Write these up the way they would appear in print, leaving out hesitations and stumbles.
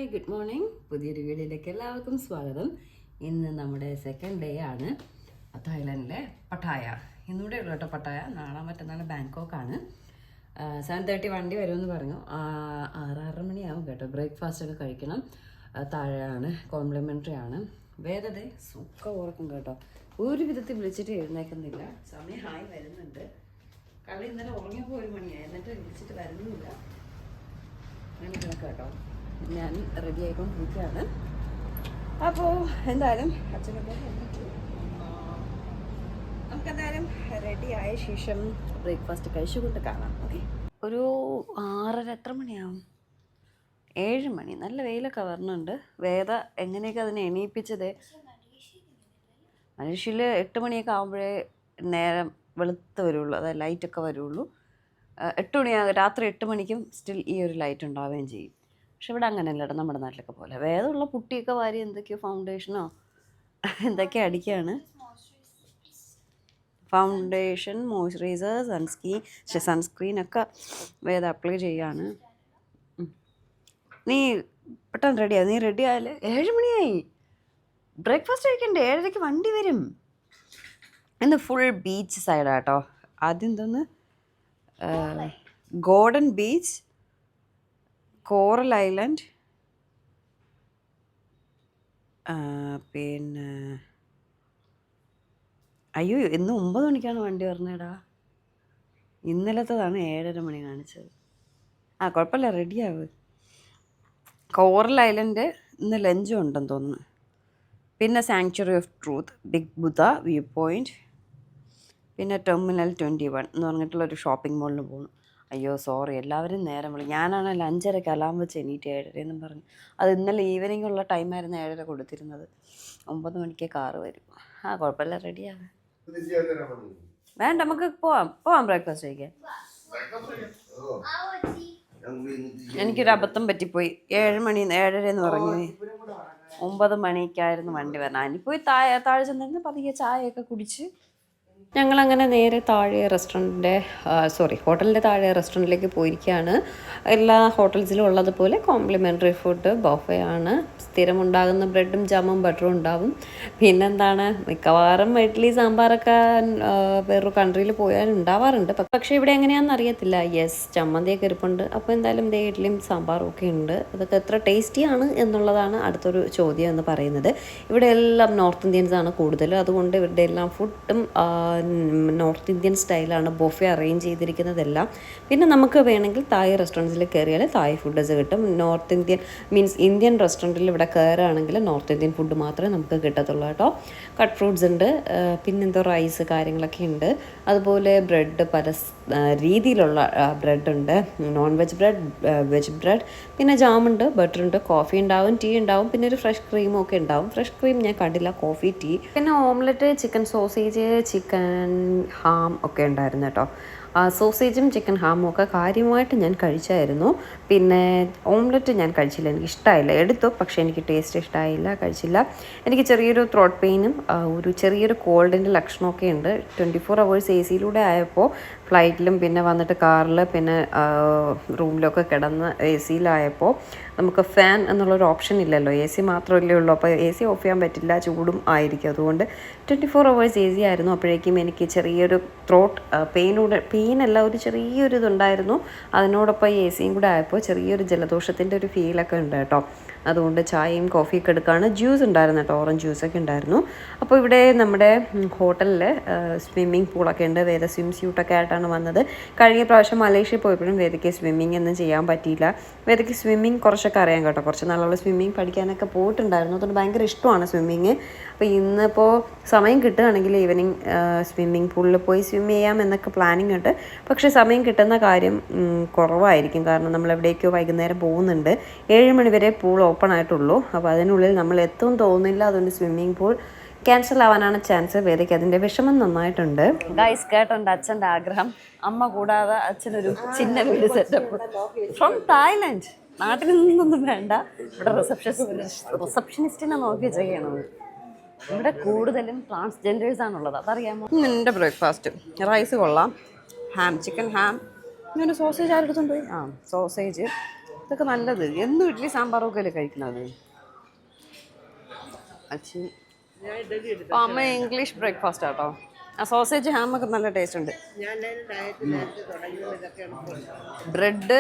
Hi good morning. പുതിയൊരു വീഡിയോയിലേക്ക് എല്ലാവർക്കും സ്വാഗതം. ഇന്ന് നമ്മുടെ സെക്കൻഡ് ഡേ ആണ് തായ്ലാൻഡിലെ പട്ടായ. ഇന്നിവിടെ ഉള്ളു കേട്ടോ പട്ടായ. നാളെ മറ്റന്നാൾ ബാങ്കോക്കാണ്. 7:30 വണ്ടി വരുമെന്ന് പറഞ്ഞു. 6-6:30 മണിയാവും കേട്ടോ. ബ്രേക്ക്ഫാസ്റ്റ് ഒക്കെ കഴിക്കണം. താഴെയാണ്, കോംപ്ലിമെൻ്ററി ആണ്. വേദതേ സുഖം ഓർക്കും കേട്ടോ. ഒരു വിധത്തിൽ വിളിച്ചിട്ട് എഴുന്നേക്കുന്നില്ല. സമയമായി വരുന്നുണ്ട്. കളി ഇന്നലെ ഉറങ്ങിയപ്പോൾ 1 മണിയായി, എന്നിട്ട് വിളിച്ചിട്ട് വരുന്നില്ല. അങ്ങനെ കേട്ടോ. ഞാൻ റെഡി ആയിക്കൊണ്ടിരിക്കുകയാണ്. അപ്പോൾ എന്തായാലും അച്ഛനൊക്കെ നമുക്കെന്തായാലും റെഡി ആയ ശേഷം ബ്രേക്ക്ഫാസ്റ്റ് കഴിച്ചുകൊണ്ട് കാണാം. ഓക്കെ, ഒരു 6:30 എത്ര മണിയാവും? 7 മണി. നല്ല വെയിലൊക്കെ വരുന്നുണ്ട്. വേദ എങ്ങനെയൊക്കെ അതിനെ എണീപ്പിച്ചത്. മനുഷ്യൽ 8 മണിയൊക്കെ ആകുമ്പോഴേ നേരം വെളുത്ത് വരുള്ളൂ, അതായത് ലൈറ്റൊക്കെ വരുള്ളൂ. 8 മണിയാകും, രാത്രി 8 മണിക്കും സ്റ്റിൽ ഈ ഒരു ലൈറ്റ് ഉണ്ടാവുകയും ചെയ്യും. പക്ഷെ ഇവിടെ അങ്ങനെയല്ല കേട്ടോ, നമ്മുടെ നാട്ടിലൊക്കെ പോലെ. വേദമുള്ള പുട്ടിയൊക്കെ വാരി എന്തൊക്കെയോ ഫൗണ്ടേഷനോ എന്തൊക്കെയോ അടിക്കുകയാണ്. ഫൗണ്ടേഷൻ, മോയ്സ്ചറൈസർ, സൺസ്ക്രീനൊക്കെ വേദ അപ്ലൈ ചെയ്യാണ്. നീ പെട്ടെന്ന് റെഡിയായി. നീ റെഡി ആയാൽ 7 മണിയായി. ബ്രേക്ക്ഫാസ്റ്റ് കഴിക്കണ്ടേ? 7:30 വണ്ടി വരും. ഇന്ന് ഫുൾ ബീച്ച് സൈഡാട്ടോ. ആദ്യം എന്തോന്ന് ഗോൾഡൻ ബീച്ച്, കോറൽ ഐലൻഡ്, പിന്നെ അയ്യോ ഇന്ന് 9 മണിക്കാണ് വണ്ടി പറഞ്ഞേടാ. ഇന്നലത്തതാണ് 7:30 മണി കാണിച്ചത്. കുഴപ്പമില്ല, റെഡിയാവ്. കോറൽ ഐലൻഡ് ഇന്ന് ലഞ്ചും ഉണ്ടെന്ന് തോന്നുന്നു. പിന്നെ sanctuary of truth, big Buddha view point, പിന്നെ ടെർമിനൽ 21 എന്ന് പറഞ്ഞിട്ടുള്ളൊരു ഷോപ്പിംഗ് മോളിൽ പോകണം. അയ്യോ സോറി, എല്ലാവരും നേരം വിളി. ഞാനാണെങ്കിൽ 5:30 അലാം വെച്ച് എണീറ്റ് 7:30 എന്നും പറഞ്ഞു. അത് ഇന്നലെ ഈവനിങ് ഉള്ള ടൈമായിരുന്നു 7:30 കൊടുത്തിരുന്നത്. 9 മണിക്ക് കാറ് വരും. കുഴപ്പമില്ല, റെഡിയാവും. വേണ്ട, നമുക്ക് പോവാം ബ്രേക്ക്ഫാസ്റ്റ് കഴിക്കാൻ. എനിക്കൊരു അബദ്ധം പറ്റിപ്പോയി. 7 മണി 7:30 എന്ന് പറഞ്ഞു. 9 മണിക്കായിരുന്നു വണ്ടി വരണം. അതിനിപ്പോയി താഴെ ചെന്നിരുന്ന് പതിയെ ചായയൊക്കെ കുടിച്ച് ഞങ്ങളങ്ങനെ നേരെ ഹോട്ടലിൻ്റെ താഴെ റെസ്റ്റോറൻറ്റിലേക്ക് പോയിരിക്കുകയാണ്. എല്ലാ ഹോട്ടൽസിലും ഉള്ളതുപോലെ കോംപ്ലിമെൻ്ററി ഫുഡ് ബൊഫേ ആണ്. സ്ഥിരമുണ്ടാകുന്ന ബ്രെഡും ജാമും ബട്ടറും ഉണ്ടാവും. പിന്നെന്താണ്, മിക്കവാറും ഇഡ്ഡലി സാമ്പാറൊക്കെ വേറൊരു കൺട്രിയിൽ പോയാൽ ഉണ്ടാവാറുണ്ട്. പക്ഷേ ഇവിടെ എങ്ങനെയാണെന്ന് അറിയത്തില്ല. യെസ്, ചമ്മന്തിയൊക്കെ ഇരിപ്പുണ്ട്. അപ്പോൾ എന്തായാലും ഇഡ്ഡലിയും സാമ്പാറും ഒക്കെ ഉണ്ട്. അതൊക്കെ എത്ര ടേസ്റ്റിയാണ് എന്നുള്ളതാണ് അടുത്തൊരു ചോദ്യം എന്ന് പറയുന്നത്. ഇവിടെ എല്ലാം നോർത്ത് ഇന്ത്യൻസ് ആണ് കൂടുതൽ. അതുകൊണ്ട് ഇവരുടെ എല്ലാം ഫുഡും നോർത്ത് ഇന്ത്യൻ സ്റ്റൈലാണ് ബൊഫെ അറേഞ്ച് ചെയ്തിരിക്കുന്നതെല്ലാം. പിന്നെ നമുക്ക് വേണമെങ്കിൽ തായ് റെസ്റ്റോറൻറ്റ്സിൽ കയറിയാൽ തായ് ഫുഡ്സ് കിട്ടും. നോർത്ത് ഇന്ത്യൻ മീൻസ് ഇന്ത്യൻ റെസ്റ്റോറൻറ്റിൽ ഇവിടെ കയറുകയാണെങ്കിൽ നോർത്ത് ഇന്ത്യൻ ഫുഡ് മാത്രമേ നമുക്ക് കിട്ടത്തുള്ളൂ കേട്ടോ. കട്ട് ഫ്രൂട്ട്സ് ഉണ്ട്, പിന്നെന്തോ റൈസ് കാര്യങ്ങളൊക്കെ ഉണ്ട്. അതുപോലെ ബ്രെഡ് പല രീതിയിലുള്ള ബ്രെഡ് ഉണ്ട്. Non veg bread, veg bread, പിന്നെ ജാമുണ്ട്, ബട്ടറുണ്ട്, കോഫി ഉണ്ടാവും, ടീ ഉണ്ടാവും, പിന്നെ ഒരു ഫ്രഷ് ക്രീമും ഒക്കെ ഉണ്ടാവും. ഫ്രഷ് ക്രീം ഞാൻ കണ്ടില്ല, കോഫി, ടീ, പിന്നെ omelette, chicken sausage, chicken ham ഒക്കെ ഉണ്ടായിരുന്നു കേട്ടോ. സോസേജും ചിക്കൻ ഹാമും ഒക്കെ കാര്യമായിട്ട് ഞാൻ കഴിച്ചായിരുന്നു. പിന്നെ ഓംലെറ്റ് ഞാൻ കഴിച്ചില്ല, എനിക്ക് ഇഷ്ടമായില്ല. എടുത്തു, പക്ഷേ എനിക്ക് ടേസ്റ്റ് ഇഷ്ടമായില്ല, കഴിച്ചില്ല. എനിക്ക് ചെറിയൊരു ത്രോട്ട് പെയിനും ഒരു ചെറിയൊരു കോൾഡിൻ്റെ ലക്ഷണമൊക്കെ ഉണ്ട്. 24 hours AC ആയപ്പോൾ ഫ്ലൈറ്റിലും പിന്നെ വന്നിട്ട് കാറിൽ പിന്നെ റൂമിലൊക്കെ കിടന്ന് AC നമുക്ക് ഫാൻ എന്നുള്ളൊരു ഓപ്ഷൻ ഇല്ലല്ലോ. AC മാത്രമല്ലേ ഉള്ളൂ. അപ്പോൾ AC ഓഫ് ചെയ്യാൻ പറ്റില്ല, ചൂടും ആയിരിക്കും. അതുകൊണ്ട് 24 hours AC ആയിരുന്നു. അപ്പോഴേക്കും എനിക്ക് ചെറിയൊരു ത്രോട്ട് പെയിനല്ല, ഒരു ചെറിയൊരു ഇതുണ്ടായിരുന്നു. അതിനോടൊപ്പം AC കൂടെ ആയപ്പോൾ ചെറിയൊരു ജലദോഷത്തിൻ്റെ ഒരു ഫീലൊക്കെ ഉണ്ട് കേട്ടോ. അതുകൊണ്ട് ചായയും കോഫിയൊക്കെ എടുക്കുകയാണ്. ജ്യൂസ് ഉണ്ടായിരുന്നു കേട്ടോ, ഓറഞ്ച് ജ്യൂസൊക്കെ ഉണ്ടായിരുന്നു. അപ്പോൾ ഇവിടെ നമ്മുടെ ഹോട്ടലിൽ സ്വിമ്മിങ് പൂളൊക്കെ ഉണ്ട്. വേറെ സ്വിം സ്യൂട്ടൊക്കെ ആയിട്ടാണ് വന്നത്. കഴിഞ്ഞ പ്രാവശ്യം മലേഷ്യ പോയപ്പോഴും വേദയ്ക്ക് സ്വിമ്മിങ് ഒന്നും ചെയ്യാൻ പറ്റിയില്ല. വേദയ്ക്ക് സ്വിമ്മിങ് കുറച്ചൊക്കെ അറിയാം കേട്ടോ. കുറച്ച് നാളുള്ള സ്വിമ്മിങ് പഠിക്കാനൊക്കെ പോയിട്ടുണ്ടായിരുന്നു. അതുകൊണ്ട് ഭയങ്കര ഇഷ്ടമാണ് സ്വിമ്മിങ്. അപ്പോൾ ഇന്നിപ്പോൾ സമയം കിട്ടുകയാണെങ്കിൽ ഈവനിങ് സ്വിമ്മിങ് പൂളിൽ പോയി സ്വിം ചെയ്യാം എന്നൊക്കെ പ്ലാനിങ് ഉണ്ട്. പക്ഷേ സമയം കിട്ടുന്ന കാര്യം കുറവായിരിക്കും. കാരണം നമ്മൾ എവിടേക്കോ വൈകുന്നേരം പോകുന്നുണ്ട്. 7 മണി വരെ പൂൾ ഓപ്പൺ ആയിട്ടുള്ളൂ. അപ്പോൾ അതിനുള്ളിൽ നമ്മൾ എത്തും തോന്നുന്നില്ല. അതുകൊണ്ട് സ്വിമ്മിങ് പൂൾ ക്യാൻസൽ ആവാനാണ് ചാൻസ്. വേദയ്ക്ക് അതിൻ്റെ വിഷമം നന്നായിട്ടുണ്ട്. ഗൈസ് കേട്ടുണ്ട് അച്ഛൻ്റെ ആഗ്രഹം. അമ്മ കൂടാതെ അച്ഛനൊരു ചിന്ന വീട് സെറ്റപ്പ് ഫ്രം തായ്ലൻഡ്. നാട്ടിൽ നിന്നൊന്നും വേണ്ട, ഇവിടെ റിസപ്ഷനിസ്റ്റിനെ നോക്കി ചെയ്യണത്. ഇവിടെ കൂടുതലും ട്രാൻസ്ജെൻഡേഴ്സാണുള്ളത്, അതറിയാമോ? എൻ്റെ ബ്രേക്ക്ഫാസ്റ്റ് റൈസ് കൊള്ളാം, ചിക്കൻ ഹാം, ഇങ്ങനെ സോസേജ് ആരെടുത്തുകൊണ്ട് പോയി. സോസേജ്, ഇതൊക്കെ നല്ലത്. എന്നും ഇഡ്ഡലി സാമ്പാറൊക്കെ അല്ലേ കഴിക്കുന്നത്. അച്ഛൻ അമ്മ ഇംഗ്ലീഷ് ബ്രേക്ക്ഫാസ്റ്റ് ആട്ടോ. ആ സോസേജ് ഹാമൊക്കെ നല്ല ടേസ്റ്റ് ഉണ്ട്. ബ്രെഡ്,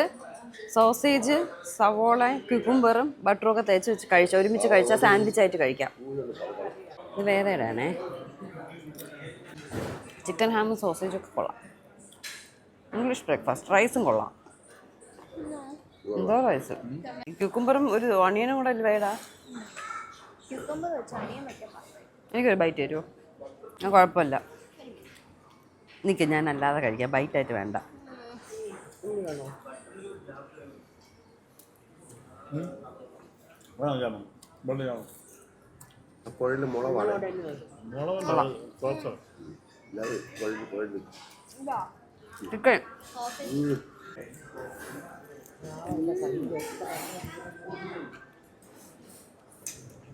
സോസേജ്, സവോള, ക്യുക്കുംബറും ബട്ടറും ഒക്കെ തേച്ച് വെച്ച് കഴിച്ചാൽ ഒരുമിച്ച് കഴിച്ചാൽ സാൻഡ്വിച്ച് ആയിട്ട് കഴിക്കാം. ഇത് വേറെ ഇടാനേ. ചിക്കൻ ഹാമും സോസേജൊക്കെ കൊള്ളാം. English breakfast. റൈസും കൊള്ളാം. എന്തോ റൈസ്, ക്യുക്കുംബറും ഒരു ഓണിയനും കൂടെ അല്ലേ വേടാ. എനിക്കൊരു ബൈറ്റ് തരുമോ? കുഴപ്പമില്ല, നിൽക്ക്, ഞാൻ അല്ലാതെ കഴിക്കാം, ബൈറ്റായിട്ട് വേണ്ട. ചിക്കൻ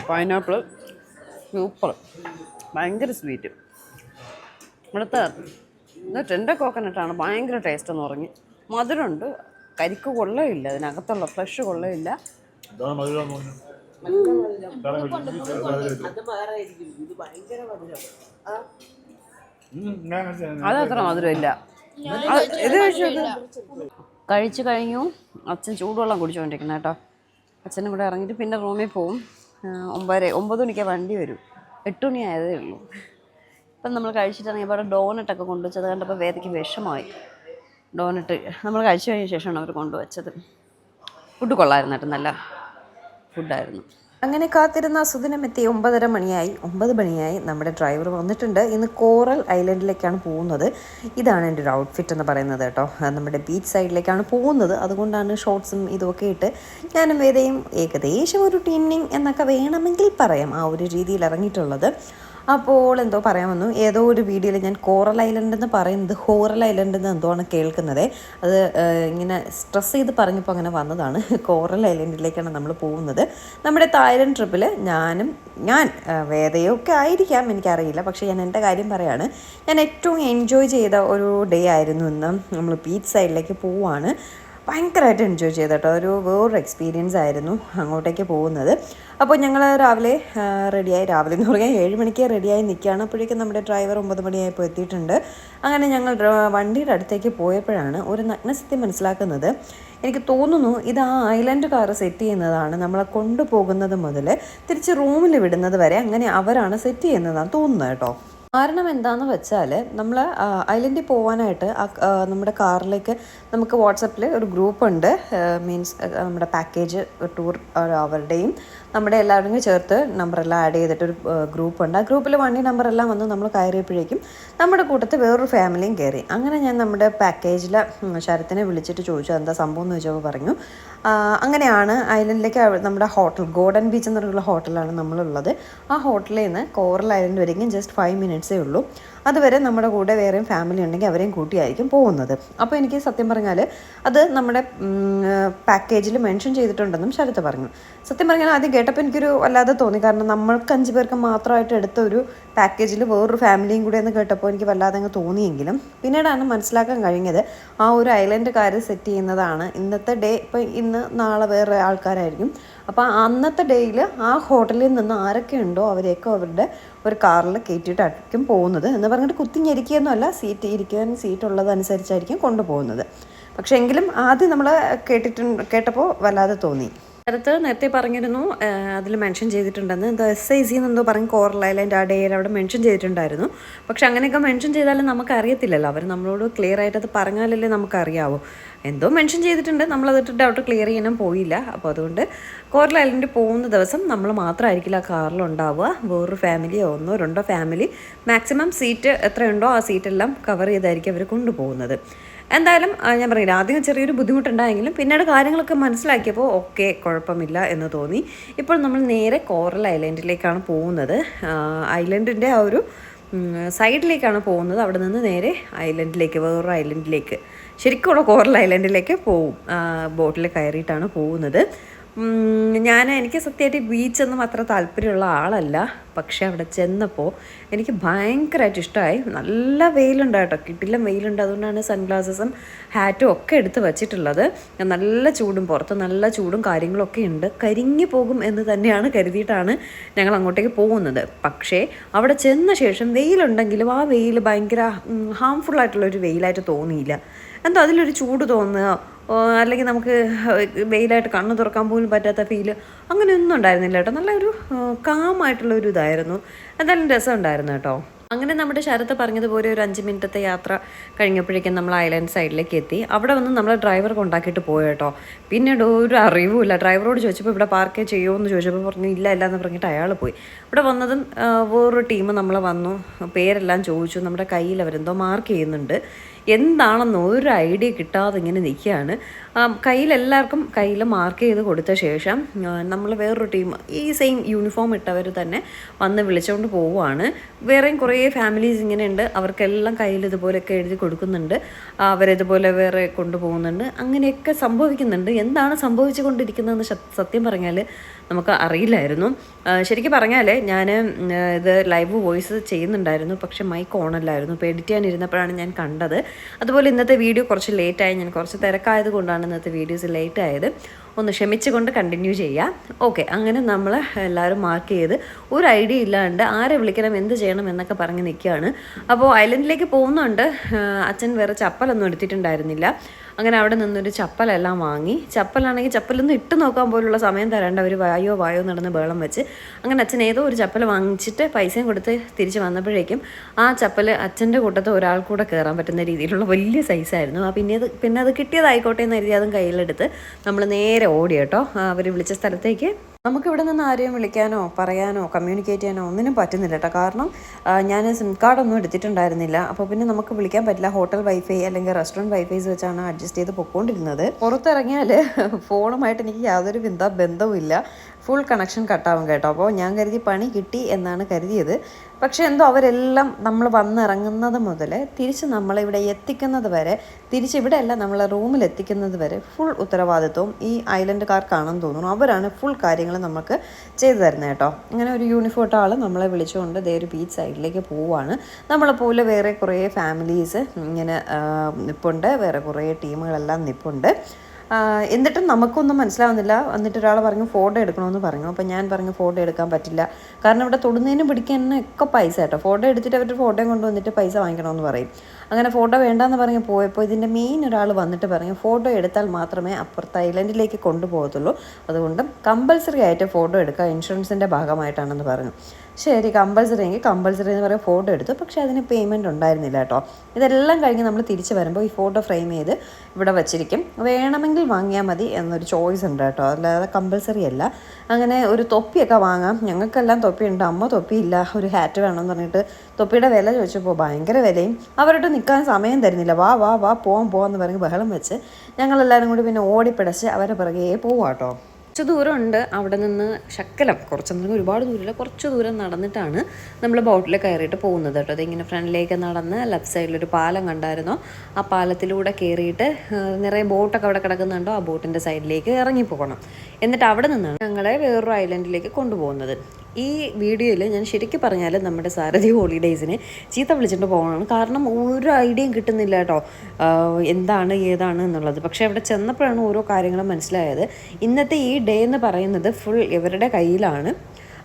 പൈനാപ്പിൾ സൂപ്പർ, ഭയങ്കര സ്വീറ്റ്. ഇവിടുത്തെ ഇത് ടെൻഡർ കോക്കനട്ടാണ്, ഭയങ്കര ടേസ്റ്റ് എന്ന് പറഞ്ഞ്. മധുരമുണ്ട്, കരിക്ക് കൊള്ളയില്ല, അതിനകത്തുള്ള ഫ്ലഷ് കൊള്ളയില്ല. അതത്ര മധുരമില്ല. ഇത് കഴിച്ചു കഴിഞ്ഞു. അച്ഛൻ ചൂടുവെള്ളം കുടിച്ചുകൊണ്ടിരിക്കുന്നത് കേട്ടോ. അച്ഛനും കൂടെ ഇറങ്ങിയിട്ട് പിന്നെ റൂമിൽ പോവും. 9 മണിക്ക് വണ്ടി വരും. 8 മണി ആയതേ ഉള്ളൂ. ഇപ്പം നമ്മൾ കഴിച്ചിട്ടിറങ്ങിയപ്പോൾ അവിടെ ഡോനറ്റൊക്കെ കൊണ്ടുവച്ചത് കണ്ടപ്പോൾ വേദയ്ക്ക് വിഷമമായി. ഡോനറ്റ് നമ്മൾ കഴിച്ചു കഴിഞ്ഞ ശേഷമാണ് അവർ കൊണ്ടുവച്ചത്. ഫുഡ് കൊള്ളായിരുന്നു കേട്ടോ, നല്ല ഫുഡായിരുന്നു. അങ്ങനെ കാത്തിരുന്ന സുദിനം എത്തി. 9:30 മണിയായി. 9 മണിയായി. നമ്മുടെ ഡ്രൈവർ വന്നിട്ടുണ്ട്. ഇന്ന് കോറൽ ഐലൻഡിലേക്കാണ് പോകുന്നത്. ഇതാണ് എൻ്റെ ഒരു ഔട്ട്ഫിറ്റ് എന്ന് പറയുന്നത് കേട്ടോ. നമ്മുടെ ബീച്ച് സൈഡിലേക്കാണ് പോകുന്നത്. അതുകൊണ്ടാണ് ഷോർട്ട്സും ഇതൊക്കെ ഇട്ട് ഞാനും വേദയും ഏകദേശം ഒരു ട്വിന്നിങ് എന്നൊക്കെ വേണമെങ്കിൽ പറയാം ആ ഒരു രീതിയിൽ ഇറങ്ങിയിട്ടുള്ളത്. അപ്പോൾ എന്തോ പറയാൻ വന്നു. ഏതോ ഒരു വീഡിയോയിൽ ഞാൻ കോറൽ ഐലൻഡ് എന്ന് പറയുന്നത് ഹോറൽ ഐലൻഡ് എന്ന് എന്തോ ആണ് കേൾക്കുന്നത്. അത് ഇങ്ങനെ സ്ട്രെസ് ചെയ്ത് പറഞ്ഞപ്പോൾ അങ്ങനെ വന്നതാണ്. കോറൽ ഐലൻഡിലേക്കാണ് നമ്മൾ പോകുന്നത്. നമ്മുടെ തായ്ലൻഡ് ട്രിപ്പിൽ ഞാൻ വേദയൊക്കെ ആയിരിക്കാം, എനിക്കറിയില്ല. പക്ഷേ ഞാൻ എൻ്റെ കാര്യം പറയാണ്. ഞാൻ ഏറ്റവും എൻജോയ് ചെയ്ത ഒരു ഡേ ആയിരുന്നു ഇന്ന്. നമ്മൾ ബീച്ച് സൈഡിലേക്ക് പോവുകയാണ്. ഭയങ്കരമായിട്ട് എൻജോയ് ചെയ്ത കേട്ടോ. ഒരു വേറൊരു എക്സ്പീരിയൻസ് ആയിരുന്നു അങ്ങോട്ടേക്ക് പോകുന്നത്. അപ്പോൾ ഞങ്ങൾ രാവിലെ രാവിലെ എന്ന് പറഞ്ഞാൽ 7 മണിക്ക് റെഡിയായി നിൽക്കുകയാണ്. അപ്പോഴേക്കും നമ്മുടെ ഡ്രൈവർ 9 മണിയായപ്പോൾ എത്തിയിട്ടുണ്ട്. അങ്ങനെ ഞങ്ങൾ വണ്ടിയുടെ അടുത്തേക്ക് പോയപ്പോഴാണ് ഒരു നഗ്നസത്യം മനസ്സിലാക്കുന്നത്. എനിക്ക് തോന്നുന്നു ഇത് ആ ഐലൻഡ് കാർ സെറ്റ് ചെയ്യുന്നതാണ്. നമ്മളെ കൊണ്ടുപോകുന്നത് മുതൽ തിരിച്ച് റൂമിൽ വിടുന്നത് വരെ അങ്ങനെ അവരാണ് സെറ്റ് ചെയ്യുന്നതാണ് തോന്നുന്നത് കേട്ടോ. കാരണം എന്താണെന്ന് വെച്ചാൽ നമ്മൾ ഐലൻഡിൽ പോകാനായിട്ട് നമ്മുടെ കാറിലേക്ക് നമുക്ക് വാട്സപ്പിൽ ഒരു ഗ്രൂപ്പുണ്ട്. മീൻസ് നമ്മുടെ പാക്കേജ് ടൂർ അവരുടെയും നമ്മുടെ എല്ലാവരുടെയും ചേർത്ത് നമ്പറെല്ലാം ആഡ് ചെയ്തിട്ടൊരു ഗ്രൂപ്പുണ്ട്. ആ ഗ്രൂപ്പിൽ വണ്ടി നമ്പറെല്ലാം വന്ന് നമ്മൾ കയറിയപ്പോഴേക്കും നമ്മുടെ കൂട്ടത്തിൽ വേറൊരു ഫാമിലിയും കയറി. അങ്ങനെ ഞാൻ നമ്മുടെ പാക്കേജിൽ ശരത്തിനെ വിളിച്ചിട്ട് ചോദിച്ചു എന്താ സംഭവം എന്ന് ചോദിച്ചപ്പോൾ പറഞ്ഞു അങ്ങനെയാണ് ഐലൻഡിലേക്ക് നമ്മുടെ ഹോട്ടൽ ഗോൾഡൻ ബീച്ച് എന്ന് പറഞ്ഞുള്ള ഹോട്ടലാണ് നമ്മളുള്ളത്. ആ ഹോട്ടലിൽ നിന്ന് കോറൽ ഐലൻഡ് വരെയും ജസ്റ്റ് 5 മിനിറ്റ്സേ ഉള്ളൂ. അതുവരെ നമ്മുടെ കൂടെ വേറെയും ഫാമിലി ഉണ്ടെങ്കിൽ അവരെയും കൂട്ടിയായിരിക്കും പോകുന്നത്. അപ്പോൾ എനിക്ക് സത്യം പറഞ്ഞാൽ അത് നമ്മുടെ പാക്കേജിൽ മെൻഷൻ ചെയ്തിട്ടുണ്ടെന്നും ശരത്ത് പറഞ്ഞു. സത്യം പറഞ്ഞാൽ ആദ്യം കേട്ടപ്പോൾ എനിക്കൊരു വല്ലാതെ തോന്നി. കാരണം നമ്മൾക്ക് 5 പേർക്ക് മാത്രമായിട്ട് എടുത്ത ഒരു പാക്കേജിൽ വേറൊരു ഫാമിലിയും കൂടെ എന്ന് കേട്ടപ്പോൾ എനിക്ക് വല്ലാതെ അങ്ങ് തോന്നിയെങ്കിലും പിന്നീടാണ് മനസ്സിലാക്കാൻ കഴിഞ്ഞത് ആ ഒരു ഐലൻഡുകാർ സെറ്റ് ചെയ്യുന്നതാണ്. ഇന്നത്തെ ഡേ ഇപ്പോൾ ഇന്ന് നാളെ വേറെ ആൾക്കാരായിരിക്കും. അപ്പോൾ അന്നത്തെ ഡേയിൽ ആ ഹോട്ടലിൽ നിന്ന് ആരൊക്കെ ഉണ്ടോ അവരെയൊക്കെ അവരുടെ ഒരു കാറിൽ കയറ്റിയിട്ടായിരിക്കും പോകുന്നത് എന്ന് പറഞ്ഞിട്ട് കുത്തിഞ്ഞിരിക്കുകയൊന്നുമല്ല, ഇരിക്കാൻ സീറ്റുള്ളതനുസരിച്ചായിരിക്കും കൊണ്ടുപോകുന്നത്. പക്ഷേ എങ്കിലും ആദ്യം നമ്മൾ കേട്ടപ്പോൾ വല്ലാതെ തോന്നി. നേരത്തെ പറഞ്ഞിരുന്നു അതിൽ മെൻഷൻ ചെയ്തിട്ടുണ്ടെന്ന് എന്തോ SIC എന്നെന്തോ പറഞ്ഞ് കോറൽ ഐലൻഡ് ആ ഡേയിൽ അവിടെ മെൻഷൻ ചെയ്തിട്ടുണ്ടായിരുന്നു. പക്ഷെ അങ്ങനെയൊക്കെ മെൻഷൻ ചെയ്താലും നമുക്കറിയത്തില്ലല്ലോ. അവർ നമ്മളോട് ക്ലിയർ ആയിട്ട് അത് പറഞ്ഞാലല്ലേ നമുക്കറിയാവൂ. എന്തോ മെൻഷൻ ചെയ്തിട്ടുണ്ട്, നമ്മളതിട്ട് ഡൗട്ട് ക്ലിയർ ചെയ്യാനും പോയില്ല. അപ്പോൾ അതുകൊണ്ട് കോറൽ ഐലൻഡിൽ പോകുന്ന ദിവസം നമ്മൾ മാത്രമായിരിക്കില്ല ആ കാറിലുണ്ടാവുക. വേറൊരു ഫാമിലിയോ 1-2 ഫാമിലി മാക്സിമം സീറ്റ് എത്രയുണ്ടോ ആ സീറ്റെല്ലാം കവർ ചെയ്തായിരിക്കും അവർ കൊണ്ടുപോകുന്നത്. എന്തായാലും ഞാൻ പറയില്ല, ആദ്യം ചെറിയൊരു ബുദ്ധിമുട്ടുണ്ടായെങ്കിലും പിന്നീട് കാര്യങ്ങളൊക്കെ മനസ്സിലാക്കിയപ്പോൾ ഓക്കെ കുഴപ്പമില്ല എന്ന് തോന്നി. ഇപ്പോൾ നമ്മൾ നേരെ കോറൽ ഐലൻഡിലേക്കാണ് പോകുന്നത്. ഐലൻഡിൻ്റെ ആ ഒരു സൈഡിലേക്കാണ് പോകുന്നത്. അവിടെ നിന്ന് നേരെ ഐലൻഡിലേക്ക്, വേറൊരു ഐലൻഡിലേക്ക്, ശരിക്കുള്ള കോറൽ ഐലൻഡിലേക്ക് പോവും. ബോട്ടിൽ കയറിയിട്ടാണ് പോകുന്നത്. എനിക്ക് സത്യമായിട്ട് ബീച്ചൊന്നും അത്ര താല്പര്യമുള്ള ആളല്ല. പക്ഷേ അവിടെ ചെന്നപ്പോൾ എനിക്ക് ഭയങ്കരമായിട്ട് ഇഷ്ടമായി. നല്ല വെയിലുണ്ട് കേട്ടോ, കിട്ടില്ല വെയിലുണ്ട്. അതുകൊണ്ടാണ് സൺഗ്ലാസസും ഹാറ്റും ഒക്കെ എടുത്ത് വച്ചിട്ടുള്ളത്. നല്ല ചൂടും, പുറത്ത് നല്ല ചൂടും കാര്യങ്ങളൊക്കെ ഉണ്ട്. കരിഞ്ഞു പോകും എന്ന് തന്നെയാണ് കരുതിയിട്ടാണ് ഞങ്ങൾ അങ്ങോട്ടേക്ക് പോകുന്നത്. പക്ഷേ അവിടെ ചെന്ന ശേഷം വെയിലുണ്ടെങ്കിലും ആ വെയിൽ ഭയങ്കര ഹാംഫുള്ളായിട്ടുള്ളൊരു വെയിലായിട്ട് തോന്നിയില്ല. എന്തോ അതിലൊരു ചൂട് തോന്നുക, അല്ലെങ്കിൽ നമുക്ക് വെയിലായിട്ട് കണ്ണ് തുറക്കാൻ പോലും പറ്റാത്ത ഫീല്, അങ്ങനെയൊന്നും ഉണ്ടായിരുന്നില്ല കേട്ടോ. നല്ലൊരു കാമായിട്ടുള്ളൊരു ഇതായിരുന്നു. എന്തായാലും രസമുണ്ടായിരുന്നു കേട്ടോ. അങ്ങനെ നമ്മുടെ ശരത്ത് പറഞ്ഞതുപോലെ ഒരു 5 മിനിറ്റത്തെ യാത്ര കഴിഞ്ഞപ്പോഴേക്കും നമ്മൾ ഐലൻഡ് സൈഡിലേക്ക് എത്തി. അവിടെ വന്ന് നമ്മൾ ഡ്രൈവർ കൊണ്ടാക്കിയിട്ട് പോയി കേട്ടോ. പിന്നീട് ഒരു അറിവുമില്ല. ഡ്രൈവറോട് ചോദിച്ചപ്പോൾ ഇവിടെ പാർക്ക് ചെയ്യുമോ എന്ന് ചോദിച്ചപ്പോൾ പറഞ്ഞു ഇല്ല എന്ന് പറഞ്ഞിട്ട് അയാൾ പോയി. ഇവിടെ വന്നതും വേറൊരു ടീം നമ്മൾ വന്നു, പേരെല്ലാം ചോദിച്ചു. നമ്മുടെ കയ്യിൽ അവരെന്തോ മാർക്ക് ചെയ്യുന്നുണ്ട്. എന്താണെന്ന് ഒരു ഐഡിയ കിട്ടാതെ ഇങ്ങനെ നിൽക്കുകയാണ്. കയ്യിലെല്ലാവർക്കും കയ്യിൽ മാർക്ക് ചെയ്ത് കൊടുത്ത ശേഷം നമ്മൾ വേറൊരു ടീം ഈ സെയിം യൂണിഫോം ഇട്ടവർ തന്നെ വന്ന് വിളിച്ചുകൊണ്ട് പോവുകയാണ്. വേറെയും കുറേ ഫാമിലീസ് ഇങ്ങനെ ഉണ്ട്. അവർക്കെല്ലാം കയ്യിൽ ഇതുപോലെയൊക്കെ എഴുതി കൊടുക്കുന്നുണ്ട്. അവരിതുപോലെ വേറെ കൊണ്ടുപോകുന്നുണ്ട്. അങ്ങനെയൊക്കെ സംഭവിക്കുന്നുണ്ട്. എന്താണ് സംഭവിച്ചു കൊണ്ടിരിക്കുന്നതെന്ന് സത്യം പറഞ്ഞാൽ നമുക്ക് അറിയില്ലായിരുന്നു. ശരിക്കും പറഞ്ഞാൽ ഞാൻ ഇത് ലൈവ് വോയിസ് ചെയ്യുന്നുണ്ടായിരുന്നു, പക്ഷെ മൈക്ക് ഓണല്ലായിരുന്നു. ഇപ്പോൾ എഡിറ്റ് ചെയ്യാനിരുന്നപ്പോഴാണ് ഞാൻ കണ്ടത്. അതുപോലെ ഇന്നത്തെ വീഡിയോ കുറച്ച് ലേറ്റായി. ഞാൻ കുറച്ച് തിരക്കായത് കൊണ്ടാണ് ഇന്നത്തെ വീഡിയോസ് ലേറ്റ് ആയത്. ഒന്ന് ക്ഷമിച്ചുകൊണ്ട് കണ്ടിന്യൂ ചെയ്യാം. ഓക്കെ, അങ്ങനെ നമ്മൾ എല്ലാവരും മാർക്ക് ചെയ്ത് ഒരു ഐഡിയ ഇല്ലാണ്ട് ആരെ വിളിക്കണം, എന്ത് ചെയ്യണം എന്നൊക്കെ പറഞ്ഞ് നിൽക്കുകയാണ്. അപ്പോൾ ഐലൻഡിലേക്ക് പോകുന്നുണ്ട്. അച്ഛൻ വേറെ ചപ്പലൊന്നും എടുത്തിട്ടുണ്ടായിരുന്നില്ല. അങ്ങനെ അവിടെ നിന്നൊരു ചപ്പലെല്ലാം വാങ്ങി. ചപ്പലാണെങ്കിൽ ചപ്പലൊന്നും ഇട്ട് നോക്കാൻ പോലുള്ള സമയം തരേണ്ട, അവർ വായോ നടന്ന് ബഹളം വെച്ച്. അങ്ങനെ അച്ഛൻ ഏതോ ഒരു ചപ്പൽ വാങ്ങിച്ചിട്ട് പൈസയും കൊടുത്ത് തിരിച്ച് വന്നപ്പോഴേക്കും ആ ചപ്പൽ അച്ഛൻ്റെ കൂട്ടത്ത് ഒരാൾ കൂടെ കയറാൻ പറ്റുന്ന രീതിയിലുള്ള വലിയ സൈസായിരുന്നു. പിന്നെ അത് കിട്ടിയതായിക്കോട്ടെ എന്ന് കരുതി അതും കയ്യിലെടുത്ത് നമ്മൾ നേരെ ഓടി കേട്ടോ അവർ വിളിച്ച സ്ഥലത്തേക്ക്. നമുക്കിവിടെ നിന്ന് ആരെയും വിളിക്കാനോ പറയാനോ കമ്മ്യൂണിക്കേറ്റ് ചെയ്യാനോ ഒന്നിനും പറ്റുന്നില്ല കേട്ടോ. കാരണം ഞാൻ സിം കാർഡൊന്നും എടുത്തിട്ടുണ്ടായിരുന്നില്ല. അപ്പോൾ പിന്നെ നമുക്ക് വിളിക്കാൻ പറ്റില്ല. ഹോട്ടൽ വൈഫൈ അല്ലെങ്കിൽ റെസ്റ്റോറൻറ്റ് വൈഫൈസ് വെച്ചാണ് അഡ്ജസ്റ്റ് ചെയ്ത് പൊയ്ക്കൊണ്ടിരുന്നത്. പുറത്തിറങ്ങിയാൽ ഫോണുമായിട്ട് എനിക്ക് യാതൊരു ബന്ധവും ഇല്ല. ഫുൾ കണക്ഷൻ കട്ടാവും കേട്ടോ. അപ്പോൾ ഞാൻ കരുതി പണി കിട്ടി എന്നാണ് കരുതിയത്. പക്ഷേ എന്തോ അവരെല്ലാം നമ്മൾ വന്നിറങ്ങുന്നത് മുതൽ തിരിച്ച് നമ്മളിവിടെ എത്തിക്കുന്നത് വരെ, തിരിച്ചിവിടെ അല്ല നമ്മളെ റൂമിൽ എത്തിക്കുന്നത് വരെ ഫുൾ ഉത്തരവാദിത്വവും ഈ ഐലൻഡുകാർക്കാണെന്ന് തോന്നുന്നു. അവരാണ് ഫുൾ കാര്യങ്ങൾ നമുക്ക് ചെയ്തു തരുന്നത് കേട്ടോ. അങ്ങനെ ഒരു യൂണിഫോം ഇട്ട ആൾ നമ്മളെ വിളിച്ചുകൊണ്ട് ദേ ഒരു ബീച്ച് സൈഡിലേക്ക് പോവുകയാണ്. നമ്മളെപ്പോലെ വേറെ കുറേ ഫാമിലീസ് ഇങ്ങനെ നിൽപ്പുണ്ട്, വേറെ കുറേ ടീമുകളെല്ലാം നിൽപ്പുണ്ട്. എന്നിട്ടും നമുക്കൊന്നും മനസ്സിലാവുന്നില്ല. എന്നിട്ട് ഒരാൾ പറഞ്ഞു ഫോട്ടോ എടുക്കണമെന്ന് പറഞ്ഞു. അപ്പോൾ ഞാൻ പറഞ്ഞു ഫോട്ടോ എടുക്കാൻ പറ്റില്ല, കാരണം ഇവിടെ തൊടുന്നതിനും പിടിക്കാനും ഒക്കെ പൈസ കേട്ടോ. ഫോട്ടോ എടുത്തിട്ട് അവർ ഫോട്ടോയും കൊണ്ടുവന്നിട്ട് പൈസ വാങ്ങിക്കണമെന്ന് പറയും. അങ്ങനെ ഫോട്ടോ വേണ്ടാന്ന് പറഞ്ഞ് പോയപ്പോൾ ഇതിൻ്റെ മെയിൻ ഒരാൾ വന്നിട്ട് പറഞ്ഞു ഫോട്ടോ എടുത്താൽ മാത്രമേ അപ്പുറത്ത് ഐലൻഡിലേക്ക് കൊണ്ടുപോകത്തുള്ളൂ, അതുകൊണ്ട് കമ്പൽസറി ആയിട്ട് ഫോട്ടോ എടുക്കുക, ഇൻഷുറൻസിൻ്റെ ഭാഗമായിട്ടാണെന്ന് പറഞ്ഞു. ശരി, കമ്പൽസറി എങ്കിൽ കമ്പൽസറി എന്ന് പറയാൻ ഫോട്ടോ എടുത്തു. പക്ഷേ അതിന് പേയ്മെൻറ്റ് ഉണ്ടായിരുന്നില്ല കേട്ടോ. ഇതെല്ലാം കഴിഞ്ഞ് നമ്മൾ തിരിച്ച് വരുമ്പോൾ ഈ ഫോട്ടോ ഫ്രെയിം ചെയ്ത് ഇവിടെ വച്ചിരിക്കും. വേണമെങ്കിൽ വാങ്ങിയാൽ മതി എന്നൊരു ചോയ്സ് ഉണ്ട് കേട്ടോ, അല്ലാതെ കമ്പൽസറി അല്ല. അങ്ങനെ ഒരു തൊപ്പിയൊക്കെ വാങ്ങാം. ഞങ്ങൾക്കെല്ലാം തൊപ്പിയുണ്ട്, അമ്മ തൊപ്പിയില്ല. ഒരു ഹാറ്റ് വേണമെന്ന് പറഞ്ഞിട്ട് തൊപ്പിയുടെ വില ചോദിച്ചപ്പോൾ ഭയങ്കര വിലയും. അവരോട് നിൽക്കാൻ സമയം തരുന്നില്ല. വാ പോവാന്ന് പറഞ്ഞ് ബഹളം വെച്ച് ഞങ്ങളെല്ലാവരും കൂടി പിന്നെ ഓടിപ്പിടച്ച് അവരെ പിറകെ പോവാട്ടോ. കുറച്ച് ദൂരമുണ്ട് അവിടെ നിന്ന് ശക്കലം, കുറച്ചെന്തെങ്കിലും ഒരുപാട് ദൂരമില്ല, കുറച്ച് ദൂരം നടന്നിട്ടാണ് നമ്മൾ ബോട്ടിൽ കയറിയിട്ട് പോകുന്നത് കേട്ടോ. അതിങ്ങനെ ഫ്രണ്ടിലേക്ക് നടന്ന് ലെഫ്റ്റ് സൈഡിലൊരു പാലം കണ്ടായിരുന്നോ, ആ പാലത്തിലൂടെ കയറിയിട്ട് നിറയെ ബോട്ടൊക്കെ അവിടെ കിടക്കുന്നുണ്ടോ, ആ ബോട്ടിൻ്റെ സൈഡിലേക്ക് ഇറങ്ങിപ്പോകണം. എന്നിട്ട് അവിടെ നിന്നാണ് ഞങ്ങളെ വേറൊരു ഐലൻഡിലേക്ക് കൊണ്ടുപോകുന്നത്. ഈ വീഡിയോയിൽ ഞാൻ ശരിക്കും പറഞ്ഞാൽ നമ്മുടെ സാരഥി ഹോളിഡേയ്സിനെ ചീത്ത വിളിച്ചിട്ട് പോകണം. കാരണം ഒരു ഐഡിയയും കിട്ടുന്നില്ല കേട്ടോ എന്താണ് ഏതാണ് എന്നുള്ളത്. പക്ഷേ അവിടെ ചെന്നപ്പോഴാണ് ഓരോ കാര്യങ്ങളും മനസ്സിലായത്. ഇന്നത്തെ ഈ ഡേ എന്ന് പറയുന്നത് ഫുൾ ഇവരുടെ കയ്യിലാണ്.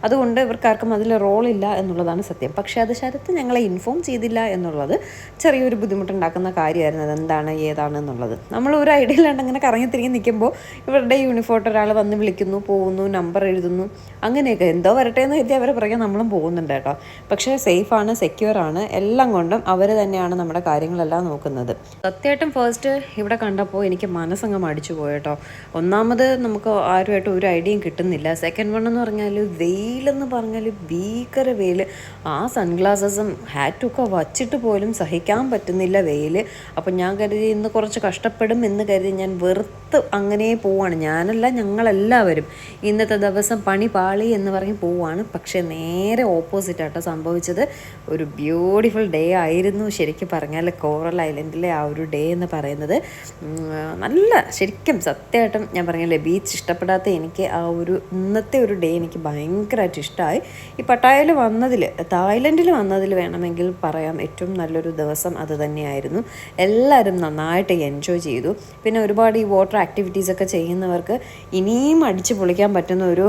അതുകൊണ്ട് ഇവർക്കാർക്കും അതിൽ റോളില്ല എന്നുള്ളതാണ് സത്യം. പക്ഷേ അത് ശരത്ത് ഞങ്ങളെ ഇൻഫോം ചെയ്തില്ല എന്നുള്ളത് ചെറിയൊരു ബുദ്ധിമുട്ടുണ്ടാക്കുന്ന കാര്യമായിരുന്നു. അതെന്താണ് ഏതാണ് എന്നുള്ളത് നമ്മൾ ഒരു ഐഡിയ ഇല്ലാണ്ട് അങ്ങനെ കറങ്ങി തിരികെ നിൽക്കുമ്പോൾ ഇവരുടെ യൂണിഫോം ഒരാൾ വന്ന് വിളിക്കുന്നു, പോകുന്നു, നമ്പർ എഴുതുന്നു, അങ്ങനെയൊക്കെ എന്തോ വരട്ടെ എന്ന് കരുതി അവരെ പുറകെ നമ്മളും പോകുന്നുണ്ട് കേട്ടോ. പക്ഷേ സേഫാണ്, സെക്യൂറാണ്, എല്ലാം കൊണ്ടും അവർ തന്നെയാണ് നമ്മുടെ കാര്യങ്ങളെല്ലാം നോക്കുന്നത്. സത്യമായിട്ടും ഫസ്റ്റ് ഇവിടെ കണ്ടപ്പോൾ എനിക്ക് മനസ്സങ്ങ് മടിച്ചു പോയിട്ടോ. ഒന്നാമത് നമുക്ക് ആരുമായിട്ട് ഒരു ഐഡിയയും കിട്ടുന്നില്ല. സെക്കൻഡ് വൺ എന്ന് പറഞ്ഞാൽ വെയിലെന്ന് പറഞ്ഞാൽ ഭീകര വെയിൽ. ആ സൺഗ്ലാസസും ഹാറ്റും ഒക്കെ വച്ചിട്ട് പോലും സഹിക്കാൻ പറ്റുന്നില്ല വെയിൽ. അപ്പം ഞാൻ കരുതി ഇന്ന് കുറച്ച് കഷ്ടപ്പെടും എന്ന് കരുതി ഞാൻ വെറുത്ത അങ്ങനെ പോവാണ്. ഞാനല്ല, ഞങ്ങളെല്ലാവരും ഇന്നത്തെ ദിവസം പണി പാളി എന്ന് പറഞ്ഞ് പോവാണ്. പക്ഷേ നേരെ ഓപ്പോസിറ്റ് ആട്ടോ സംഭവിച്ചത്. ഒരു ബ്യൂട്ടിഫുൾ ഡേ ആയിരുന്നു ശരിക്കും പറഞ്ഞാൽ കോറൽ ഐലൻഡിലെ ആ ഒരു ഡേ എന്ന് പറയുന്നത്. നല്ല ശരിക്കും സത്യമായിട്ടും ഞാൻ പറഞ്ഞില്ലേ, ബീച്ച് ഇഷ്ടപ്പെടാത്ത എനിക്ക് ആ ഒരു ഇന്നത്തെ ഒരു ഡേ എനിക്ക് ഭയങ്കരമായിട്ട് ഇഷ്ടമായി. ഈ പട്ടായയിൽ വന്നതിൽ, തായ്ലൻഡിൽ വന്നതിൽ വേണമെങ്കിൽ പറയാം ഏറ്റവും നല്ലൊരു ദിവസം അത് തന്നെയായിരുന്നു. എല്ലാവരും നന്നായിട്ട് എൻജോയ് ചെയ്തു. പിന്നെ ഒരുപാട് ഈ വാട്ടർ ആക്ടിവിറ്റീസൊക്കെ ചെയ്യുന്നവർക്ക് ഇനിയും അടിച്ചു പൊളിക്കാൻ പറ്റുന്ന ഒരു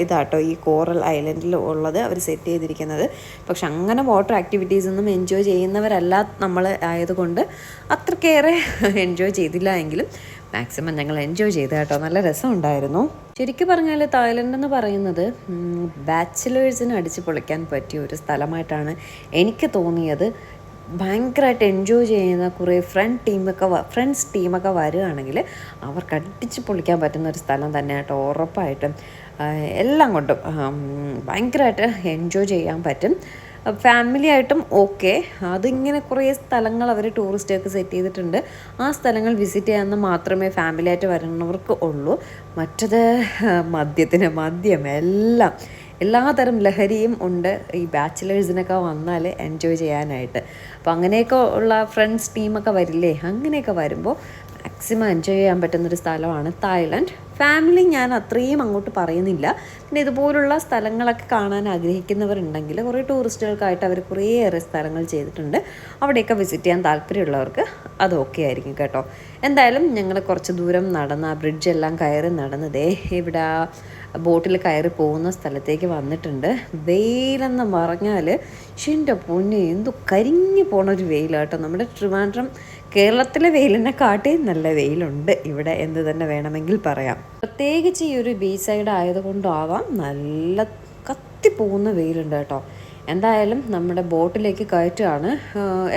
ഇതാട്ടോ ഈ കോറൽ ഐലൻഡിൽ ഉള്ളത് അവർ സെറ്റ് ചെയ്തിരിക്കുന്നത്. പക്ഷെ അങ്ങനെ വാട്ടർ ആക്ടിവിറ്റീസ് ഒന്നും എൻജോയ് ചെയ്യുന്നവരല്ല നമ്മൾ ആയതുകൊണ്ട് അത്രക്കേറെ എൻജോയ് ചെയ്തില്ല എങ്കിലും മാക്സിമം ഞങ്ങൾ എൻജോയ് ചെയ്തു കേട്ടോ. നല്ല രസമുണ്ടായിരുന്നു. ശരിക്കും പറഞ്ഞാൽ തായ്ലൻഡ് എന്ന് പറയുന്നത് ബാച്ചിലേഴ്സിന് അടിച്ച് പൊളിക്കാൻ പറ്റിയ ഒരു സ്ഥലമായിട്ടാണ് എനിക്ക് തോന്നിയത്. ഭയങ്കരമായിട്ട് എൻജോയ് ചെയ്യുന്ന കുറേ ഫ്രണ്ട്സ് ടീമൊക്കെ വരികയാണെങ്കിൽ അവർക്ക് അടിച്ച് പൊളിക്കാൻ പറ്റുന്ന ഒരു സ്ഥലം തന്നെ കേട്ടോ. ഉറപ്പായിട്ടും എല്ലാം കൊണ്ടും ഭയങ്കരമായിട്ട് എൻജോയ് ചെയ്യാൻ പറ്റും. ഫാമിലി ആയിട്ടും ഓക്കെ. അതിങ്ങനെ കുറേ സ്ഥലങ്ങൾ അവർ ടൂറിസ്റ്റൊക്കെ സെറ്റ് ചെയ്തിട്ടുണ്ട്. ആ സ്ഥലങ്ങൾ വിസിറ്റ് ചെയ്യാമെന്ന് മാത്രമേ ഫാമിലി ആയിട്ട് വരുന്നവർക്ക് ഉള്ളൂ. മറ്റത് മദ്യം എല്ലാം എല്ലാതരം ലഹരിയും ഉണ്ട് ഈ ബാച്ചിലേഴ്സിനൊക്കെ വന്നാൽ എൻജോയ് ചെയ്യാനായിട്ട്. അപ്പോൾ അങ്ങനെയൊക്കെ ഉള്ള ഫ്രണ്ട്സ് ടീമൊക്കെ വരില്ലേ, അങ്ങനെയൊക്കെ വരുമ്പോൾ മാക്സിമം എൻജോയ് ചെയ്യാൻ പറ്റുന്നൊരു സ്ഥലമാണ് തായ്ലൻഡ്. ഫാമിലി ഞാൻ അത്രയും അങ്ങോട്ട് പറയുന്നില്ല. പിന്നെ ഇതുപോലുള്ള സ്ഥലങ്ങളൊക്കെ കാണാൻ ആഗ്രഹിക്കുന്നവരുണ്ടെങ്കിൽ കുറേ ടൂറിസ്റ്റുകൾക്കായിട്ട് അവർ കുറേയേറെ സ്ഥലങ്ങൾ ചെയ്തിട്ടുണ്ട്. അവിടെയൊക്കെ വിസിറ്റ് ചെയ്യാൻ താല്പര്യമുള്ളവർക്ക് അത് ഓക്കെ ആയിരിക്കും കേട്ടോ. എന്തായാലും ഞങ്ങൾ കുറച്ച് ദൂരം നടന്ന് ആ ബ്രിഡ്ജെല്ലാം കയറി നടന്നതേ ഇവിടെ ബോട്ടിൽ കയറി പോകുന്ന സ്ഥലത്തേക്ക് വന്നിട്ടുണ്ട്. വെയിലെന്ന് പറഞ്ഞാൽ എൻ്റെ പൊന്നെ എന്തു കരിഞ്ഞു പോണൊരു വെയിലാട്ടോ. നമ്മുടെ ട്രിവാൻഡ്രം കേരളത്തിലെ വെയിലിനെ കാട്ടി നല്ല വെയിലുണ്ട് ഇവിടെ എന്ന് തന്നെ വേണമെങ്കിൽ പറയാം. പ്രത്യേകിച്ച് ഈ ഒരു ബീച്ച് സൈഡ് ആയതുകൊണ്ടാവാം നല്ല കത്തിപ്പോകുന്ന വെയിലുണ്ട് കേട്ടോ. എന്തായാലും നമ്മുടെ ബോട്ടിലേക്ക് കയറ്റുകയാണ്.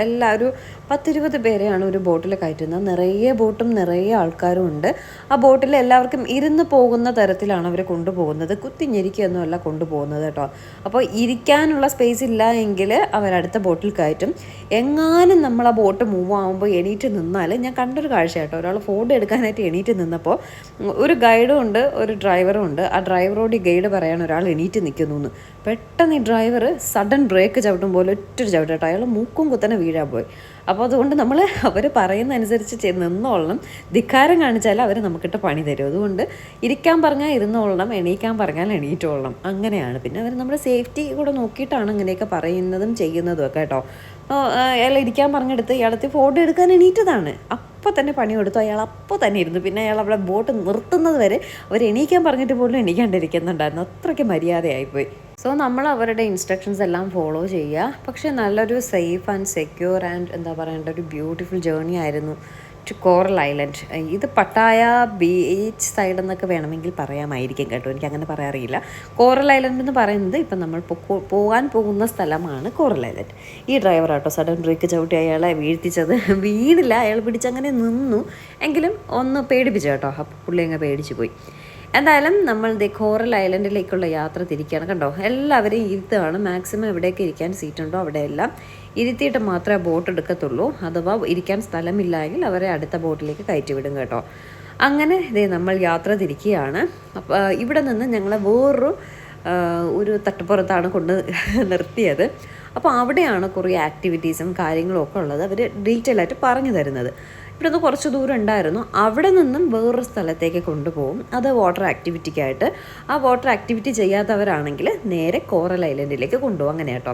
എല്ലാവരും 10-20 പേരെയാണ് ഒരു ബോട്ടിൽ കയറ്റുന്നത്. നിറയെ ബോട്ടും നിറയെ ആൾക്കാരും ഉണ്ട്. ആ ബോട്ടിൽ എല്ലാവർക്കും ഇരുന്ന് പോകുന്ന തരത്തിലാണ് അവർ കൊണ്ടുപോകുന്നത്. കുത്തിഞ്ഞിരിക്കുകയൊന്നുമല്ല കൊണ്ടുപോകുന്നത് കേട്ടോ. അപ്പോൾ ഇരിക്കാനുള്ള സ്പേസ് ഇല്ല എങ്കിൽ അവരടുത്ത ബോട്ടിൽ കയറ്റും. എങ്ങാനും നമ്മൾ ആ ബോട്ട് മൂവ് ആകുമ്പോൾ എണീറ്റ് നിന്നാൽ, ഞാൻ കണ്ടൊരു കാഴ്ച കേട്ടോ, ഒരാൾ ഫോട്ടോ എടുക്കാനായിട്ട് എണീറ്റ് നിന്നപ്പോൾ ഒരു ഗൈഡും ഉണ്ട് ഒരു ഡ്രൈവറും ഉണ്ട്. ആ ഡ്രൈവറോട് ഈ ഗൈഡ് പറയാണ് ഒരാൾ എണീറ്റ് നിൽക്കുന്നു എന്ന്. പെട്ടെന്ന് ഈ ഡ്രൈവർ സഡൻ ബ്രേക്ക് ചവിട്ടും പോലെ ഒറ്റൊരു ചവിട്ടോ, അയാൾ മൂക്കും കുത്തനെ വീഴാൻ പോയി. അപ്പോൾ അതുകൊണ്ട് നമ്മൾ അവർ പറയുന്ന അനുസരിച്ച് നിന്നോളണം. ധിക്കാരം കാണിച്ചാൽ അവർ നമുക്കിട്ട് പണി തരും. അതുകൊണ്ട് ഇരിക്കാൻ പറഞ്ഞാൽ ഇരുന്നോളണം, എണീക്കാൻ പറഞ്ഞാൽ എണീറ്റോളണം. അങ്ങനെയാണ്. പിന്നെ അവർ നമ്മുടെ സേഫ്റ്റി കൂടെ നോക്കിയിട്ടാണ് ഇങ്ങനെയൊക്കെ പറയുന്നതും ചെയ്യുന്നതും ഒക്കെ കേട്ടോ. അയാൾ ഇരിക്കാൻ പറഞ്ഞെടുത്ത് ഇയാളത്തെ ഫോട്ടോ എടുക്കാൻ എണീറ്റതാണ്. അപ്പോൾ തന്നെ പണി കൊടുത്തു. അയാൾ അപ്പോൾ തന്നെ ഇരുന്നു. പിന്നെ അയാൾ അവിടെ ബോട്ട് നിർത്തുന്നത് വരെ അവർ എണീക്കാൻ പറഞ്ഞിട്ട് പോലും എണീക്കാണ്ടിരിക്കുന്നുണ്ടായിരുന്നു. അത്രയ്ക്ക് മര്യാദയായിപ്പോയി. സോ നമ്മൾ അവരുടെ ഇൻസ്ട്രക്ഷൻസ് എല്ലാം ഫോളോ ചെയ്യുക. പക്ഷേ നല്ലൊരു സേഫ് ആൻഡ് സെക്യൂർ ആൻഡ് എന്താ പറയേണ്ട ഒരു ബ്യൂട്ടിഫുൾ ജേർണി ആയിരുന്നു ടു കോറൽ ഐലൻഡ്. ഇത് പട്ടായ ബീച്ച് സൈഡ് എന്നൊക്കെ വേണമെങ്കിൽ പറയാമായിരിക്കും കേട്ടോ. എനിക്ക് അങ്ങനെ പറയാറില്ല. കോറൽ ഐലൻഡ് എന്ന് പറയുന്നത് ഇപ്പം നമ്മൾ പോകാൻ പോകുന്ന സ്ഥലമാണ് കോറൽ ഐലൻഡ്. ഈ ഡ്രൈവർ ആട്ടോ സഡൻ ബ്രേക്ക് ചവിട്ടി അയാളെ വീഴ്ത്തിച്ചത്. വീണില്ല, അയാൾ പിടിച്ചങ്ങനെ നിന്നു. എങ്കിലും ഒന്ന് പേടിപ്പിച്ചു കേട്ടോ. അപ്പം പുള്ളി അങ്ങ് പേടിച്ചു പോയി. എന്തായാലും നമ്മൾ കോറൽ ഐലൻഡിലേക്കുള്ള യാത്ര തിരിക്കുകയാണ്. കണ്ടോ, എല്ലാവരെയും ഇരുത്തുകയാണ്. മാക്സിമം എവിടെയൊക്കെ ഇരിക്കാൻ സീറ്റുണ്ടോ അവിടെയെല്ലാം ഇരുത്തിയിട്ട് മാത്രമേ ബോട്ട് എടുക്കത്തുള്ളൂ. അഥവാ ഇരിക്കാൻ സ്ഥലമില്ലെങ്കിൽ അവരെ അടുത്ത ബോട്ടിലേക്ക് കയറ്റി വിടും കേട്ടോ. അങ്ങനെ നമ്മൾ യാത്ര തിരിക്കുകയാണ്. അപ്പോൾ ഇവിടെ നിന്ന് ഞങ്ങളെ ഒരു തട്ടുപുറത്താണ് കൊണ്ട് നിർത്തിയത്. അപ്പോൾ അവിടെയാണ് കുറേ ആക്ടിവിറ്റീസും കാര്യങ്ങളും ഒക്കെ ഉള്ളത്. അവർ ഡീറ്റെയിൽ ആയിട്ട് പറഞ്ഞു തരുന്നത്. ഇവിടുന്ന് കുറച്ച് ദൂരം ഉണ്ടായിരുന്നു. അവിടെ നിന്നും വേറൊരു സ്ഥലത്തേക്ക് കൊണ്ടുപോകും. അത് വാട്ടർ ആക്ടിവിറ്റിക്കായിട്ട്. ആ വാട്ടർ ആക്ടിവിറ്റി ചെയ്യാത്തവരാണെങ്കിൽ നേരെ കോറൽ ഐലൻഡിലേക്ക് കൊണ്ടുപോകും. അങ്ങനെ കേട്ടോ.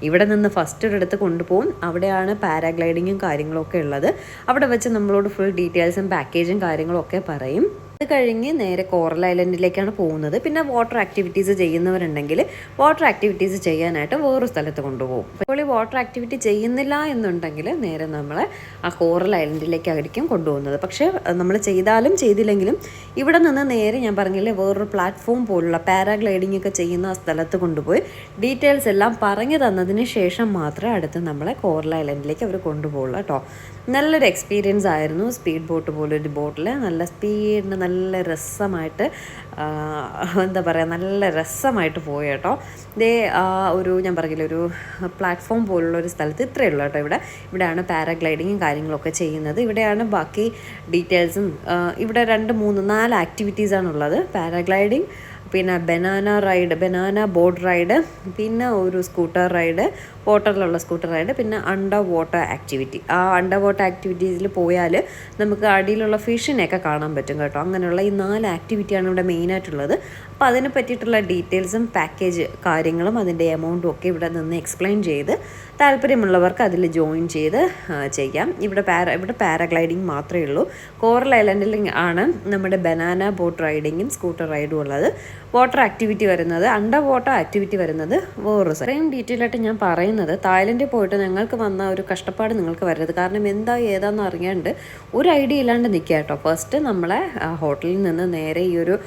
ഇവിടെ നിന്ന് ഫസ്റ്റ് ഒരിടത്ത് കൊണ്ടുപോകും. അവിടെയാണ് പാരാഗ്ലൈഡിങ്ങും കാര്യങ്ങളൊക്കെ ഉള്ളത്. അവിടെ വെച്ച് നമ്മളോട് ഫുൾ ഡീറ്റെയിൽസും പാക്കേജും കാര്യങ്ങളൊക്കെ പറയും. അത് കഴിഞ്ഞ് നേരെ കോറൽ ഐലൻഡിലേക്കാണ് പോകുന്നത്. പിന്നെ വാട്ടർ ആക്ടിവിറ്റീസ് ചെയ്യുന്നവരുണ്ടെങ്കിൽ വാട്ടർ ആക്ടിവിറ്റീസ് ചെയ്യാനായിട്ട് വേറൊരു സ്ഥലത്ത് കൊണ്ടുപോകും. അപ്പോൾ ഈ വാട്ടർ ആക്ടിവിറ്റി ചെയ്യുന്നില്ല എന്നുണ്ടെങ്കിൽ നേരെ നമ്മളെ ആ കോറൽ ഐലൻഡിലേക്കായിരിക്കും കൊണ്ടുപോകുന്നത്. പക്ഷേ നമ്മൾ ചെയ്താലും ചെയ്തില്ലെങ്കിലും ഇവിടെ നിന്ന് നേരെ ഞാൻ പറഞ്ഞില്ലേ വേറൊരു പ്ലാറ്റ്ഫോം പോലുള്ള പാരാഗ്ലൈഡിംഗ് ഒക്കെ ചെയ്യുന്ന ആ സ്ഥലത്ത് കൊണ്ടുപോയി ഡീറ്റെയിൽസ് എല്ലാം പറഞ്ഞു തന്നതിന് ശേഷം മാത്രമേ അടുത്ത് നമ്മളെ കോറൽ ഐലൻഡിലേക്ക് അവർ കൊണ്ടുപോകുള്ളൂ കേട്ടോ. നല്ലൊരു എക്സ്പീരിയൻസ് ആയിരുന്നു. സ്പീഡ് ബോട്ട് പോലൊരു ബോട്ടിൽ നല്ല സ്പീഡിന് നല്ല രസമായിട്ട് എന്താ പറയുക, നല്ല രസമായിട്ട് പോയി കേട്ടോ. ഇതേ ഒരു ഞാൻ പറഞ്ഞില്ല, ഒരു പ്ലാറ്റ്ഫോം പോലുള്ള ഒരു സ്ഥലത്ത് ഇത്രയേ ഉള്ളൂ കേട്ടോ. ഇവിടെയാണ് പാരാഗ്ലൈഡിങ്ങും കാര്യങ്ങളൊക്കെ ചെയ്യുന്നത്. ഇവിടെയാണ് ബാക്കി ഡീറ്റെയിൽസും. ഇവിടെ 2, 3, 4 ആക്ടിവിറ്റീസാണുള്ളത്. പാരാഗ്ലൈഡിങ്, പിന്നെ ബനാന ബോട്ട് റൈഡ്, പിന്നെ ഒരു സ്കൂട്ടർ റൈഡ്, വാട്ടറിലുള്ള സ്കൂട്ടർ റൈഡ്, പിന്നെ അണ്ടർ വാട്ടർ ആക്ടിവിറ്റി. ആ അണ്ടർ വാട്ടർ ആക്ടിവിറ്റീസിൽ പോയാൽ നമുക്ക് അടിയിലുള്ള ഫിഷിനെയൊക്കെ കാണാൻ പറ്റും കേട്ടോ. അങ്ങനെയുള്ള ഈ 4 ആക്ടിവിറ്റിയാണ് ഇവിടെ മെയിനായിട്ടുള്ളത്. അപ്പോൾ അതിനെ പറ്റിയിട്ടുള്ള ഡീറ്റെയിൽസും പാക്കേജ് കാര്യങ്ങളും അതിൻ്റെ എമൗണ്ടും ഒക്കെ ഇവിടെ നിന്ന് എക്സ്പ്ലെയിൻ ചെയ്ത് താല്പര്യമുള്ളവർക്ക് അതിൽ ജോയിൻ ചെയ്ത് ചെയ്യാം. ഇവിടെ പാരാഗ്ലൈഡിങ് മാത്രമേ ഉള്ളൂ. കോറൽ ഐലൻഡിൽ ആണ് നമ്മുടെ ബനാന ബോട്ട് റൈഡിങ്ങും സ്കൂട്ടർ റൈഡും ഉള്ളത്. വാട്ടർ ആക്ടിവിറ്റി വരുന്നത്, അണ്ടർ വാട്ടർ ആക്ടിവിറ്റി വരുന്നത് വേറെ. ഇത്രയും ഡീറ്റെയിൽ ആയിട്ട് ഞാൻ പറയുന്നത്, തായ്ലൻഡിൽ പോയിട്ട് ഞങ്ങൾക്ക് വന്ന ഒരു കഷ്ടപ്പാട് നിങ്ങൾക്ക് വരരുത്. കാരണം ഏതാണെന്ന് അറിയാണ്ട് ഒരു ഐഡിയ ഇല്ലാണ്ട് നിൽക്കുക കേട്ടോ. ഫസ്റ്റ് നമ്മളെ ഹോട്ടലിൽ നിന്ന് നേരെ ഈ ഒരു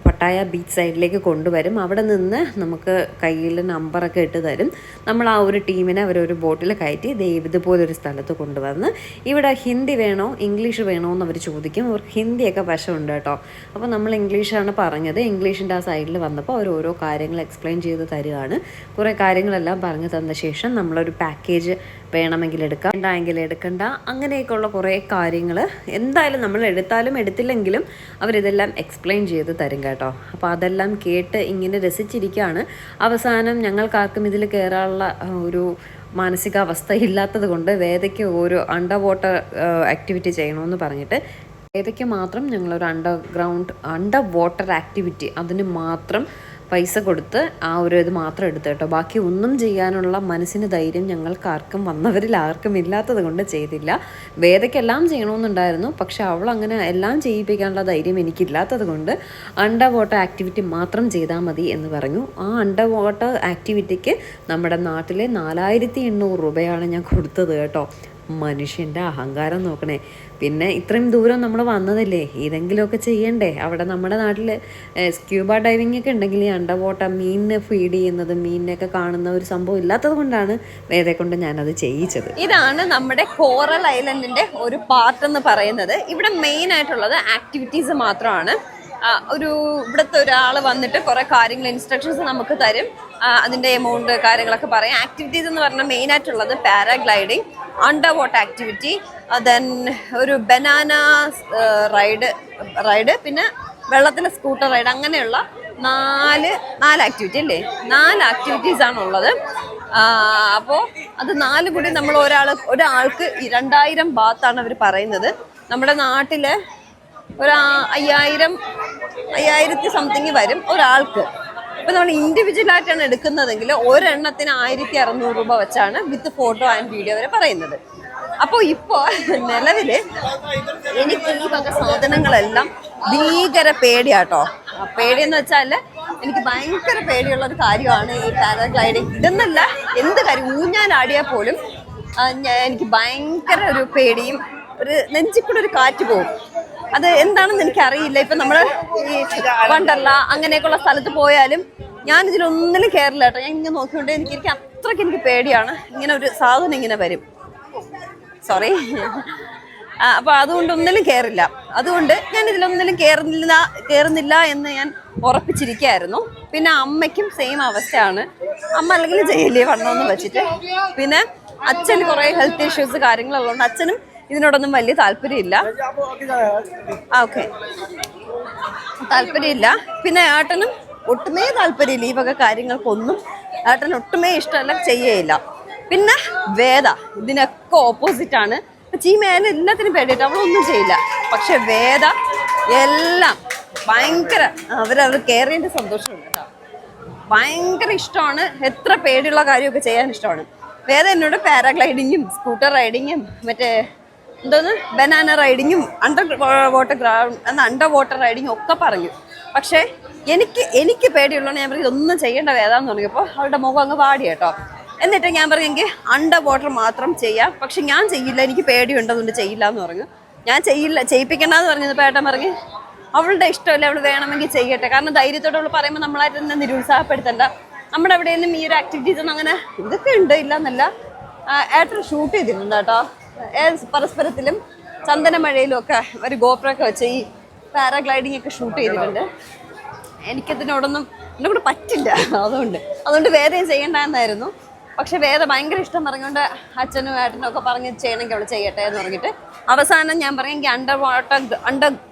പട്ടായ ബീച്ച് സൈഡിലേക്ക് കൊണ്ടുവരും. അവിടെ നിന്ന് നമുക്ക് കയ്യിൽ നമ്പറൊക്കെ ഇട്ട് തരും. നമ്മൾ ആ ഒരു ടീമിനെ അവരൊരു ബോട്ടിൽ കയറ്റി ഇതുപോലൊരു സ്ഥലത്ത് കൊണ്ടുവന്ന് ഇവിടെ ഹിന്ദി വേണോ ഇംഗ്ലീഷ് വേണോ എന്ന് അവർ ചോദിക്കും. അവർക്ക് ഹിന്ദിയൊക്കെ വശമുണ്ട് കേട്ടോ. അപ്പോൾ നമ്മൾ ഇംഗ്ലീഷാണ് പറഞ്ഞത്. ഇംഗ്ലീഷിൻ്റെ ആ സൈഡിൽ വന്നപ്പോൾ അവർ ഓരോ കാര്യങ്ങൾ എക്സ്പ്ലെയിൻ ചെയ്ത് തരികയാണ്. കുറേ കാര്യങ്ങളെല്ലാം പറഞ്ഞു തന്ന ശേഷം നമ്മളൊരു പാക്കേജ് വേണമെങ്കിൽ എടുക്കാം, വേണ്ടെങ്കിൽ എടുക്കണ്ട, അങ്ങനെയൊക്കെയുള്ള കുറേ കാര്യങ്ങൾ എന്തായാലും നമ്മൾ എടുത്താലും എടുത്തില്ലെങ്കിലും അവരിതെല്ലാം എക്സ്പ്ലെയിൻ ചെയ്ത് തരും കേട്ടോ. അപ്പോൾ അതെല്ലാം കേട്ട് ഇങ്ങനെ രസിച്ചിരിക്കുകയാണ്. അവസാനം ഞങ്ങൾക്കാർക്കും ഇതിൽ കയറാനുള്ള ഒരു മാനസികാവസ്ഥ ഇല്ലാത്തത് കൊണ്ട് വേദയ്ക്ക് ഒരു അണ്ടർ വാട്ടർ ആക്ടിവിറ്റി ചെയ്യണമെന്ന് പറഞ്ഞിട്ട് വേദയ്ക്ക് മാത്രം ഞങ്ങളൊരു അണ്ടർ വാട്ടർ ആക്ടിവിറ്റി അതിന് മാത്രം പൈസ കൊടുത്ത് ആ ഒരു ഇത് മാത്രം എടുത്തു കേട്ടോ. ബാക്കി ഒന്നും ചെയ്യാനുള്ള മനസ്സിന് ധൈര്യം ഞങ്ങൾക്കാർക്കും വന്നവരിൽ ആർക്കും ഇല്ലാത്തത് കൊണ്ട് ചെയ്തില്ല. വേദയ്ക്കെല്ലാം ചെയ്യണമെന്നുണ്ടായിരുന്നു, പക്ഷെ അവളങ്ങനെ എല്ലാം ചെയ്യിപ്പിക്കാനുള്ള ധൈര്യം എനിക്കില്ലാത്തത് കൊണ്ട് അണ്ടർ വാട്ടർ ആക്ടിവിറ്റി മാത്രം ചെയ്താൽ മതി എന്ന് പറഞ്ഞു. ആ അണ്ടർ വാട്ടർ ആക്ടിവിറ്റിക്ക് നമ്മുടെ നാട്ടിലെ 4800 രൂപയാണ് ഞാൻ കൊടുത്തത് കേട്ടോ. മനുഷ്യൻ്റെ അഹങ്കാരം നോക്കണേ. പിന്നെ ഇത്രയും ദൂരം നമ്മൾ വന്നതല്ലേ, ഇതെങ്കിലുമൊക്കെ ചെയ്യണ്ടേ. അവിടെ നമ്മുടെ നാട്ടിൽ സ്ക്യൂബ ഡൈവിംഗ് ഒക്കെ ഉണ്ടെങ്കിൽ ഈ അണ്ടർ വാട്ടർ മീനിനെ ഫീഡ് ചെയ്യുന്നത്, മീനിനെയൊക്കെ കാണുന്ന ഒരു സംഭവം ഇല്ലാത്തത് കൊണ്ടാണ് വേദയെ കൊണ്ട് ഞാനത് ചെയ്യിച്ചത്. ഇതാണ് നമ്മുടെ കോറൽ ഐലൻഡിൻ്റെ ഒരു പാർട്ട് എന്ന് പറയുന്നത്. ഇവിടെ മെയിൻ ആയിട്ടുള്ളത് ആക്ടിവിറ്റീസ് മാത്രമാണ്. ഇവിടുത്തെ ഒരാൾ വന്നിട്ട് കുറേ കാര്യങ്ങൾ ഇൻസ്ട്രക്ഷൻസ് നമുക്ക് തരും. അതിൻ്റെ എമൗണ്ട് കാര്യങ്ങളൊക്കെ പറയും. ആക്ടിവിറ്റീസ് എന്ന് പറഞ്ഞാൽ മെയിനായിട്ടുള്ളത് paragliding, under water activity, then ഒരു ബനാന റൈഡ്, പിന്നെ വെള്ളത്തിലെ സ്കൂട്ടർ റൈഡ്, അങ്ങനെയുള്ള നാല് ആക്ടിവിറ്റി അല്ലേ, 4 ആക്ടിവിറ്റീസാണുള്ളത്. അപ്പോൾ അത് 4 കൂടി നമ്മൾ ഒരാൾക്ക് 2000 ബാത്താണ് അവർ പറയുന്നത്. നമ്മുടെ നാട്ടിൽ ഒരു 5000 സംതിങ് വരും ഒരാൾക്ക്. ഇപ്പം നമ്മൾ ഇൻഡിവിജ്വലായിട്ടാണ് എടുക്കുന്നതെങ്കിൽ ഒരെണ്ണത്തിന് 1600 രൂപ വെച്ചാണ് വിത്ത് ഫോട്ടോ ആൻഡ് വീഡിയോ വരെ പറയുന്നത്. അപ്പോൾ ഇപ്പോൾ നിലവിൽ എനിക്ക് ഈ വക സാധനങ്ങളെല്ലാം ഭീകര പേടിയാട്ടോ. പേടിയെന്ന് വെച്ചാൽ എനിക്ക് ഭയങ്കര പേടിയുള്ളൊരു കാര്യമാണ് ഈ പാരാഗ്ലൈഡിങ്. ഇതെന്നല്ല, എന്ത് കാര്യം ഊഞ്ഞാലാടിയാൽ പോലും എനിക്ക് ഭയങ്കര ഒരു പേടിയും, ഒരു നെഞ്ചിക്കൂടെ ഒരു കാറ്റ് പോകും. അത് എന്താണെന്ന് എനിക്കറിയില്ല. ഇപ്പം നമ്മൾ ഈ വണ്ടർല അങ്ങനെയൊക്കെയുള്ള സ്ഥലത്ത് പോയാലും ഞാനിതിലൊന്നിലും കയറില്ല കേട്ടോ. ഞാൻ ഇങ്ങനെ നോക്കിക്കൊണ്ട് എനിക്ക് അത്രയ്ക്ക് എനിക്ക് പേടിയാണ്. ഇങ്ങനെ ഒരു സാധനം ഇങ്ങനെ വരും, സോറി. അപ്പോൾ അതുകൊണ്ട് ഒന്നിലും കയറില്ല. അതുകൊണ്ട് ഞാൻ ഇതിലൊന്നിലും കയറുന്നില്ല എന്ന് ഞാൻ ഉറപ്പിച്ചിരിക്കുകയായിരുന്നു. പിന്നെ അമ്മയ്ക്കും സെയിം അവസ്ഥയാണ്. അമ്മ അല്ലെങ്കിൽ ചെയ്യില്ലേ വണ്ണമെന്ന് വെച്ചിട്ട്. പിന്നെ അച്ഛന് കുറേ ഹെൽത്ത് ഇഷ്യൂസ് കാര്യങ്ങളുള്ളതുകൊണ്ട് അച്ഛനും ഇതിനോടൊന്നും വലിയ താല്പര്യമില്ല. താല്പര്യമില്ല. പിന്നെ ഏട്ടനും ഒട്ടുമേ താല്പര്യമില്ല ഈ വക കാര്യങ്ങൾക്കൊന്നും. ഏട്ടന് ഒട്ടുമേ ഇഷ്ടമല്ല, ചെയ്യേയില്ല. പിന്നെ വേദ ഇതിനൊക്കെ ഓപ്പോസിറ്റാണ്. ചീമേല എല്ലാത്തിനും പേടിയിട്ട് അവളൊന്നും ചെയ്യില്ല. പക്ഷെ വേദ എല്ലാം ഭയങ്കര അവരവർ കയറിയതിൻ്റെ സന്തോഷമുണ്ട് കേട്ടോ. ഭയങ്കര ഇഷ്ടമാണ്. എത്ര പേടിയുള്ള കാര്യമൊക്കെ ചെയ്യാൻ ഇഷ്ടമാണ്. വേദ എന്നോട് പാരാഗ്ലൈഡിങ്ങും സ്കൂട്ടർ റൈഡിങ്ങും മറ്റേ ബനാന റൈഡിങ്ങും അണ്ടർ വാട്ടർ റൈഡിങ്ങും ഒക്കെ പറഞ്ഞു. പക്ഷേ എനിക്ക് പേടിയുള്ളതാണ്. ഞാൻ പറയും ഇതൊന്നും ചെയ്യേണ്ട വേദാന്ന് തുടങ്ങിയപ്പോൾ അവളുടെ മുഖം അങ്ങ് പാടി കേട്ടോ. എന്നിട്ട് ഞാൻ പറഞ്ഞു എനിക്ക് അണ്ടർ വാട്ടർ മാത്രം ചെയ്യാം, പക്ഷെ ഞാൻ ചെയ്യില്ല, എനിക്ക് പേടിയുണ്ടെന്നുകൊണ്ട് ചെയ്യില്ല എന്ന് പറഞ്ഞു. ഞാൻ ചെയ്യിപ്പിക്കണ്ടെന്ന് പറഞ്ഞപ്പോൾ ഏട്ടൻ പറഞ്ഞു അവളുടെ ഇഷ്ടമല്ലേ, അവൾ വേണമെങ്കിൽ ചെയ്യട്ടെ. കാരണം ധൈര്യത്തോടെ അവൾ പറയുമ്പോൾ നമ്മളായിട്ട് തന്നെ നിരുത്സാഹപ്പെടുത്തണ്ട. നമ്മുടെ എവിടെയെങ്കിലും ഈ ഒരു ആക്ടിവിറ്റീസ് ഒന്നും അങ്ങനെ ഇതൊക്കെ ഉണ്ട് ഇല്ല എന്നല്ല. ഏട്ടൻ ഷൂട്ട് ചെയ്തിട്ടുണ്ട് കേട്ടോ. പരസ്പരത്തിലും ചന്ദനമഴയിലും ഒക്കെ ഒരു ഗോപ്രൊക്കെ വെച്ച് ഈ പാരാഗ്ലൈഡിങ് ഒക്കെ ഷൂട്ട് ചെയ്തിട്ടുണ്ട്. എനിക്കതിനോടൊന്നും എന്നെ കൂടെ പറ്റില്ല, അതുകൊണ്ട് വേദയും ചെയ്യണ്ടെന്നായിരുന്നു. പക്ഷെ വേദ ഭയങ്കര ഇഷ്ടം പറഞ്ഞുകൊണ്ട് അച്ഛനും ഏട്ടനും ഒക്കെ പറഞ്ഞ് ചെയ്യണമെങ്കിൽ അവൾ ചെയ്യട്ടെ എന്ന് പറഞ്ഞിട്ട് അവസാനം ഞാൻ പറയാമെങ്കിൽ അണ്ടർ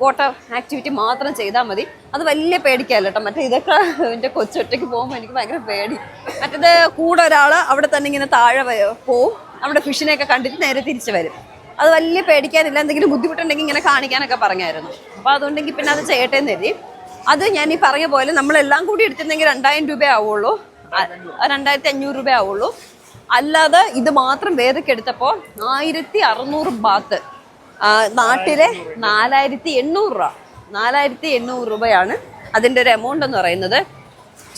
വാട്ടർ ആക്ടിവിറ്റി മാത്രം ചെയ്താൽ മതി. അത് വലിയ പേടിക്കാല്ല കേട്ടോ. മറ്റേ ഇതൊക്കെ എൻ്റെ കൊച്ചൊറ്റയ്ക്ക് പോകുമ്പോൾ എനിക്ക് ഭയങ്കര പേടി. മറ്റേത് കൂടെ ഒരാൾ അവിടെ തന്നെ ഇങ്ങനെ താഴെ പോവും, അവിടെ ഫിഷിനെയൊക്കെ കണ്ടിട്ട് നേരെ തിരിച്ച് വരും. അത് വലിയ പേടിക്കാനില്ല. എന്തെങ്കിലും ബുദ്ധിമുട്ടുണ്ടെങ്കിൽ ഇങ്ങനെ കാണിക്കാനൊക്കെ പറഞ്ഞായിരുന്നു. അപ്പോൾ അതുകൊണ്ടെങ്കിൽ പിന്നെ അത് ചെയ്യട്ടെ എന്ന് കരുതി. അത് ഞാൻ ഈ പറഞ്ഞ പോലെ നമ്മളെല്ലാം കൂടി എടുത്തിരുന്നെങ്കിൽ 2000 രൂപ ആവുള്ളൂ, 2500 രൂപ ആവുള്ളൂ. അല്ലാതെ ഇത് മാത്രം വേദയ്ക്ക് എടുത്തപ്പോൾ 1600 ബാത്ത്, നാട്ടിലെ 4800 രൂപ. 4800 രൂപയാണ് അതിൻ്റെ ഒരു എമൗണ്ട് എന്ന് പറയുന്നത്.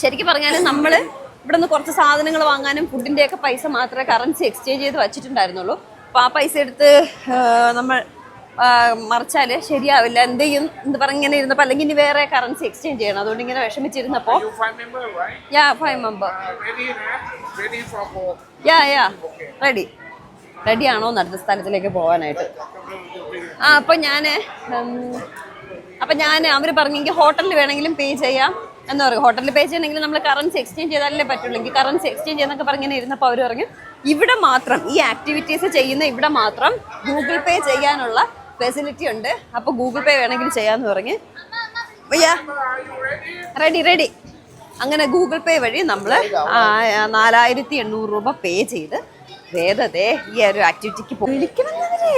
ശരിക്കും പറഞ്ഞാൽ നമ്മൾ ഇവിടെ നിന്ന് കുറച്ച് സാധനങ്ങൾ വാങ്ങാനും ഫുഡിൻ്റെയൊക്കെ പൈസ മാത്രമേ കറൻസി എക്സ്ചേഞ്ച് ചെയ്ത് വെച്ചിട്ടുണ്ടായിരുന്നുള്ളൂ. അപ്പോൾ ആ പൈസ എടുത്ത് നമ്മൾ മറിച്ചാൽ ശരിയാവില്ല. എന്ത് ചെയ്യും എന്ന് പറഞ്ഞ് ഇങ്ങനെ ഇരുന്നപ്പോൾ, അല്ലെങ്കിൽ ഇനി വേറെ കറൻസി എക്സ്ചേഞ്ച് ചെയ്യണം. അതുകൊണ്ട് ഇങ്ങനെ വിഷമിച്ചിരുന്നപ്പോൾ ഫൈവ് മെമ്പർ റെഡി ആണോ അടുത്ത സ്ഥലത്തിലേക്ക് പോകാനായിട്ട്? അപ്പം ഞാൻ അവർ പറഞ്ഞെങ്കിൽ ഹോട്ടലിൽ വേണമെങ്കിലും പേ ചെയ്യാം എന്ന് പറയും. ഹോട്ടലിൽ പേ ചെയ്യണമെങ്കിൽ നമ്മൾ കറൻസി എക്സ്ചേഞ്ച് ചെയ്താലേ പറ്റുള്ളൂ. എനിക്ക് കറൻസി എക്സ്ചേഞ്ച് ചെയ്യുന്നൊക്കെ പറഞ്ഞിങ്ങനെ ഇരുന്നപ്പോൾ അവർ പറഞ്ഞു ഇവിടെ മാത്രം ഈ ആക്ടിവിറ്റീസ് ചെയ്യുന്ന ഇവിടെ മാത്രം ഗൂഗിൾ പേ ചെയ്യാനുള്ള ഫെസിലിറ്റി ഉണ്ട്. അപ്പോൾ ഗൂഗിൾ പേ വേണമെങ്കിൽ ചെയ്യാമെന്ന് പറഞ്ഞ് റെഡി. അങ്ങനെ ഗൂഗിൾ പേ വഴി നമ്മൾ 4800 രൂപ പേ ചെയ്ത് വേദത്തെ ഈ ഒരു ആക്ടിവിറ്റിക്ക് വിളിക്കണമെന്നവരെ.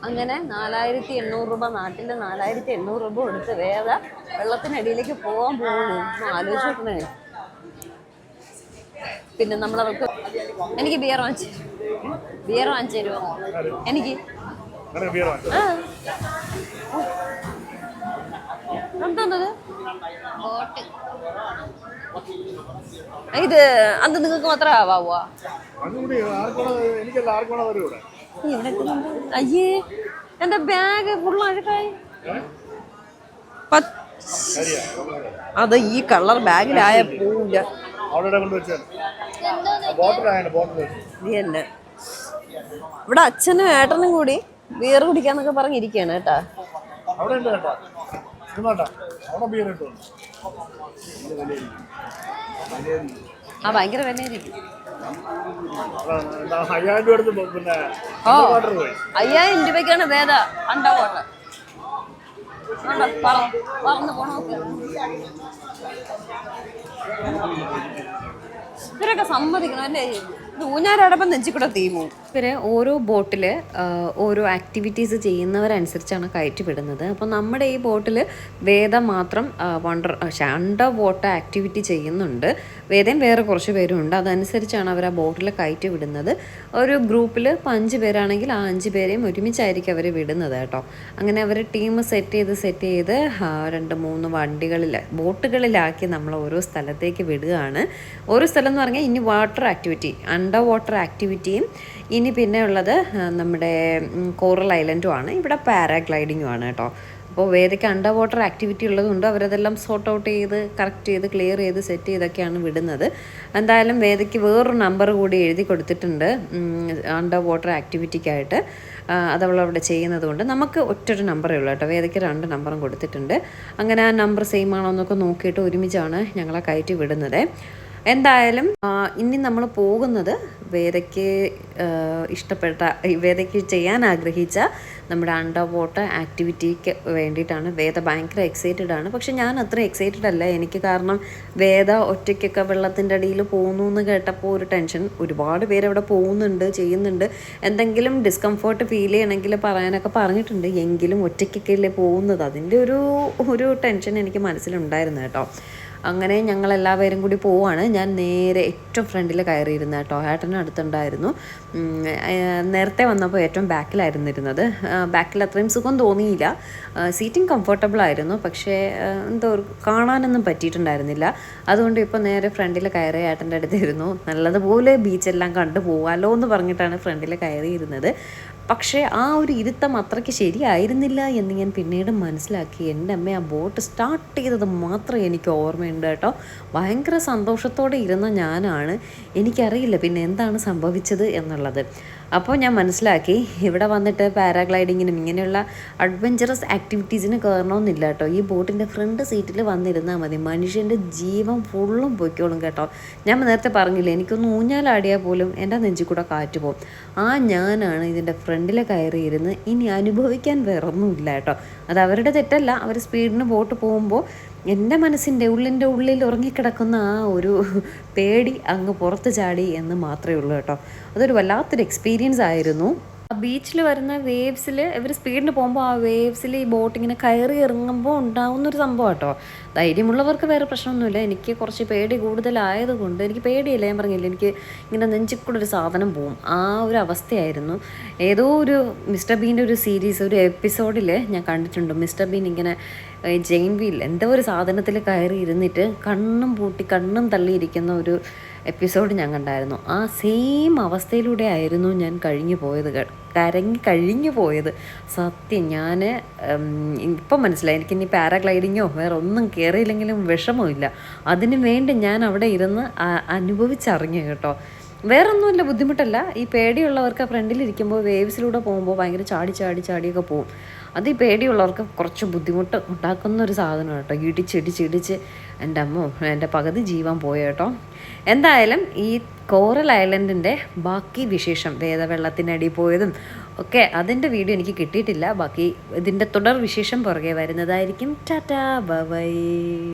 അങ്ങനെ 4800 രൂപ, നാട്ടിൽ 4800 രൂപ കൊടുത്ത് വേദ വെള്ളത്തിനടിയിലേക്ക് പോകാൻ പോകുന്നു. ആലോചിച്ച് നോക്കണേ. പിന്നെ നമ്മളവർക്ക് എനിക്ക് ബിയർ വാങ്ങിച്ചു തരുമോ? എനിക്ക് എന്തോന്നത് ഇത് അത് നിങ്ങൾക്ക് മാത്രമേ ആവാവോ? അയ്യേ എന്റെ ബാഗ് ഫുള്ള് അഴുക്കായി. അത് ഈ കളർ ബാഗിലായ പോവില്ല. ഇവിടെ അച്ഛനും ഏട്ടനും കൂടി ബിയർ കുടിക്കാന്നൊക്കെ പറഞ്ഞിരിക്കുകയാണ് കേട്ടാ. ഭയങ്കര വിലയായിരിക്കും. 5000 രൂപയ്ക്കാണ് വേദ അണ്ടർ വാട്ടർ. പറന്ന് പോണ ഇവരൊക്കെ സമ്മതിക്കണം അല്ലേ? ഊഞ്ഞാലാടപ്പം നെഞ്ചിക്കൂടെ തീമോ. ഇവര് ഓരോ ബോട്ടിൽ ഓരോ ആക്ടിവിറ്റീസ് ചെയ്യുന്നവരനുസരിച്ചാണ് കയറ്റി വിടുന്നത്. അപ്പോൾ നമ്മുടെ ഈ ബോട്ടിൽ വേദ മാത്രം അണ്ടർ വാട്ടർ ആക്ടിവിറ്റി ചെയ്യുന്നുണ്ട്. വേദയും വേറെ കുറച്ച് പേരും ഉണ്ട്. അതനുസരിച്ചാണ് അവർ ആ ബോട്ടിൽ കയറ്റി വിടുന്നത്. ഒരു ഗ്രൂപ്പിൽ ഇപ്പോൾ 5 പേരാണെങ്കിൽ ആ 5 പേരെയും ഒരുമിച്ചായിരിക്കും അവർ വിടുന്നത് കേട്ടോ. അങ്ങനെ അവർ ടീം സെറ്റ് ചെയ്ത് 2-3 ബോട്ടുകളിലാക്കി നമ്മൾ ഓരോ സ്ഥലത്തേക്ക് വിടുകയാണ്. ഓരോ സ്ഥലം എന്ന് പറഞ്ഞാൽ ഇനി വാട്ടർ ആക്ടിവിറ്റി, അണ്ടർ വാട്ടർ ആക്ടിവിറ്റിയും ഇനി പിന്നെ ഉള്ളത് നമ്മുടെ കോറൽ ഐലൻഡും ആണ്. ഇവിടെ പാരാഗ്ലൈഡിങ്ങും ആണ് കേട്ടോ. അപ്പോൾ വേദയ്ക്ക് അണ്ടർ വാട്ടർ ആക്ടിവിറ്റി ഉള്ളതുകൊണ്ട് അവരതെല്ലാം സോർട്ട് ഔട്ട് ചെയ്ത് കറക്റ്റ് ചെയ്ത് ക്ലിയർ ചെയ്ത് സെറ്റ് ചെയ്തൊക്കെയാണ് വിടുന്നത്. എന്തായാലും വേദയ്ക്ക് വേറൊരു നമ്പർ കൂടി എഴുതി കൊടുത്തിട്ടുണ്ട് അണ്ടർ വാട്ടർ ആക്ടിവിറ്റിക്കായിട്ട്. അതവളവിടെ ചെയ്യുന്നത് കൊണ്ട് നമുക്ക് ഒറ്റൊരു നമ്പറേ ഉള്ളൂ കേട്ടോ. വേദയ്ക്ക് 2 നമ്പറും കൊടുത്തിട്ടുണ്ട്. അങ്ങനെ ആ നമ്പർ സെയിം ആണോ എന്നൊക്കെ നോക്കിയിട്ട് ഒരുമിച്ചാണ് ഞങ്ങളെ കയറ്റി വിടുന്നത്. എന്തായാലും ഇനി നമ്മൾ പോകുന്നത് വേദയ്ക്ക് ഇഷ്ടപ്പെട്ട, വേദയ്ക്ക് ചെയ്യാൻ ആഗ്രഹിച്ച നമ്മുടെ അണ്ടർ വാട്ടർ ആക്ടിവിറ്റിക്ക് വേണ്ടിയിട്ടാണ്. വേദ ഭയങ്കര എക്സൈറ്റഡ് ആണ്. പക്ഷെ ഞാൻ അത്ര എക്സൈറ്റഡ് അല്ല. എനിക്ക് കാരണം വേദ ഒറ്റയ്ക്കൊക്കെ വെള്ളത്തിൻ്റെ അടിയിൽ പോകുന്നു എന്ന് കേട്ടപ്പോൾ ഒരു ടെൻഷൻ. ഒരുപാട് പേര് അവിടെ പോകുന്നുണ്ട്, ചെയ്യുന്നുണ്ട്. എന്തെങ്കിലും ഡിസ്കംഫേർട്ട് ഫീൽ ചെയ്യണമെങ്കിൽ പറയാനൊക്കെ പറഞ്ഞിട്ടുണ്ട്. എങ്കിലും ഒറ്റയ്ക്കൊക്കെ അല്ലേ പോകുന്നത്, അതിൻ്റെ ഒരു ടെൻഷൻ എനിക്ക് മനസ്സിലുണ്ടായിരുന്നു കേട്ടോ. അങ്ങനെ ഞങ്ങളെല്ലാവരും കൂടി പോവാണ്. ഞാൻ നേരെ ഏറ്റവും ഫ്രണ്ടിൽ കയറിയിരുന്ന കേട്ടോ. ഏട്ടനും അടുത്തുണ്ടായിരുന്നു. നേരത്തെ വന്നപ്പോൾ ഏറ്റവും ബാക്കിലായിരുന്നു ഇരുന്നത്. ബാക്കിൽ അത്രയും സുഖം തോന്നിയില്ല. സീറ്റിംഗ് കംഫർട്ടബിൾ ആയിരുന്നു, പക്ഷേ എന്തോ കാണാനൊന്നും പറ്റിയിട്ടുണ്ടായിരുന്നില്ല. അതുകൊണ്ട് ഇപ്പോൾ നേരെ ഫ്രണ്ടിൽ കയറി ഏട്ടൻ്റെ അടുത്തിരുന്നു. നല്ലതുപോലെ ബീച്ചെല്ലാം കണ്ടു പോകാമല്ലോ എന്ന് പറഞ്ഞിട്ടാണ് ഫ്രണ്ടിൽ കയറിയിരുന്നത്. പക്ഷേ ആ ഒരു ഇരുത്തം അത്രയ്ക്ക് ശരിയായിരുന്നില്ല എന്ന് ഞാൻ പിന്നീട് മനസ്സിലാക്കി. എൻ്റെ അമ്മ ആ ബോട്ട് സ്റ്റാർട്ട് ചെയ്തത് മാത്രമേ എനിക്ക് ഓർമ്മയുണ്ട് കേട്ടോ. ഭയങ്കര സന്തോഷത്തോടെ ഇരുന്ന ഞാനാണ്. എനിക്കറിയില്ല പിന്നെ എന്താണ് സംഭവിച്ചത് എന്നുള്ളത്. അപ്പോൾ ഞാൻ മനസ്സിലാക്കി ഇവിടെ വന്നിട്ട് പാരാഗ്ലൈഡിങ്ങിനും ഇങ്ങനെയുള്ള അഡ്വഞ്ചറസ് ആക്ടിവിറ്റീസിന് കയറണമെന്നില്ല കേട്ടോ. ഈ ബോട്ടിൻ്റെ ഫ്രണ്ട് സീറ്റിൽ വന്നിരുന്നാൽ മതി, മനുഷ്യൻ്റെ ജീവൻ ഫുള്ളും പൊയ്ക്കോളും കേട്ടോ. ഞാൻ നേരത്തെ പറഞ്ഞില്ലേ, എനിക്കൊന്ന് ഊഞ്ഞാലാടിയാൽ പോലും എൻ്റെ നെഞ്ചിൽ കൂടെ കാറ്റ് പോകും. ആ ഞാനാണ് ഇതിൻ്റെ ഫ്രണ്ടിൽ കയറിയിരുന്ന് ഇനി അനുഭവിക്കാൻ വേറൊന്നുമില്ല കേട്ടോ. അത് അവരുടെ തെറ്റല്ല, അവർ സ്പീഡിന് ബോട്ട് പോകുമ്പോൾ എൻ്റെ മനസ്സിൻ്റെ ഉള്ളിൽ ഉറങ്ങിക്കിടക്കുന്ന ആ ഒരു പേടി അങ്ങ് പുറത്ത് ചാടി എന്ന് മാത്രമേ ഉള്ളൂ കേട്ടോ. അതൊരു വല്ലാത്തൊരു എക്സ്പീരിയൻസ് ആയിരുന്നു. ആ ബീച്ചിൽ വരുന്ന വേവ്സിൽ ഇവർ സ്പീഡിന് പോകുമ്പോൾ ആ വേവ്സിൽ ഈ ബോട്ട് ഇങ്ങനെ കയറി ഇറങ്ങുമ്പോൾ ഉണ്ടാകുന്നൊരു സംഭവം കേട്ടോ. ധൈര്യമുള്ളവർക്ക് വേറെ പ്രശ്നമൊന്നുമില്ല. എനിക്ക് കുറച്ച് പേടി കൂടുതലായതുകൊണ്ട് എനിക്ക് പേടിയില്ല. ഞാൻ പറഞ്ഞില്ല, എനിക്ക് ഇങ്ങനെ നെഞ്ചിൽ കൂടെ ഒരു സാധനം പോവും. ആ ഒരു അവസ്ഥയായിരുന്നു. ഏതോ ഒരു മിസ്റ്റർ ബീൻ്റെ ഒരു സീരീസ്, ഒരു എപ്പിസോഡിൽ ഞാൻ കണ്ടിട്ടുണ്ട്. മിസ്റ്റർ ബീൻ ഇങ്ങനെ ജെയിൻ വീൽ എന്തോ ഒരു സാധനത്തിൽ കയറി ഇരുന്നിട്ട് കണ്ണും പൂട്ടി കണ്ണും തള്ളിയിരിക്കുന്ന ഒരു എപ്പിസോഡ് ഞാൻ കണ്ടായിരുന്നു. ആ സെയിം അവസ്ഥയിലൂടെ ആയിരുന്നു ഞാൻ കഴിഞ്ഞു പോയത്. സത്യം ഞാൻ ഇപ്പം മനസ്സിലായി. എനിക്കിനി പാരാഗ്ലൈഡിങ്ങോ വേറെ ഒന്നും കയറിയില്ലെങ്കിലും വിഷമമില്ല. അതിനു വേണ്ടി ഞാൻ അവിടെ ഇരുന്ന് അനുഭവിച്ചറിഞ്ഞു കേട്ടോ. വേറൊന്നുമില്ല, ബുദ്ധിമുട്ടല്ല. ഈ പേടിയുള്ളവർക്ക് ഫ്രണ്ടിലിരിക്കുമ്പോൾ വേവ്സിലൂടെ പോകുമ്പോൾ ഭയങ്കര ചാടിയൊക്കെ പോകും. അത് ഈ പേടിയുള്ളവർക്ക് കുറച്ച് ബുദ്ധിമുട്ട് ഉണ്ടാക്കുന്ന ഒരു സാധനം കേട്ടോ. ഇടിച്ച് എൻ്റെ അമ്മോ, എൻ്റെ പകുതി ജീവൻ പോയ കേട്ടോ. എന്തായാലും ഈ കോറൽ ഐലൻഡിൻ്റെ ബാക്കി വിശേഷം, വെള്ളത്തിനടിയിൽ പോയതും ഒക്കെ, അതിൻ്റെ വീഡിയോ എനിക്ക് കിട്ടിയിട്ടില്ല. ബാക്കി ഇതിൻ്റെ തുടർ വിശേഷം പുറകെ വരുന്നതായിരിക്കും. Tata bye.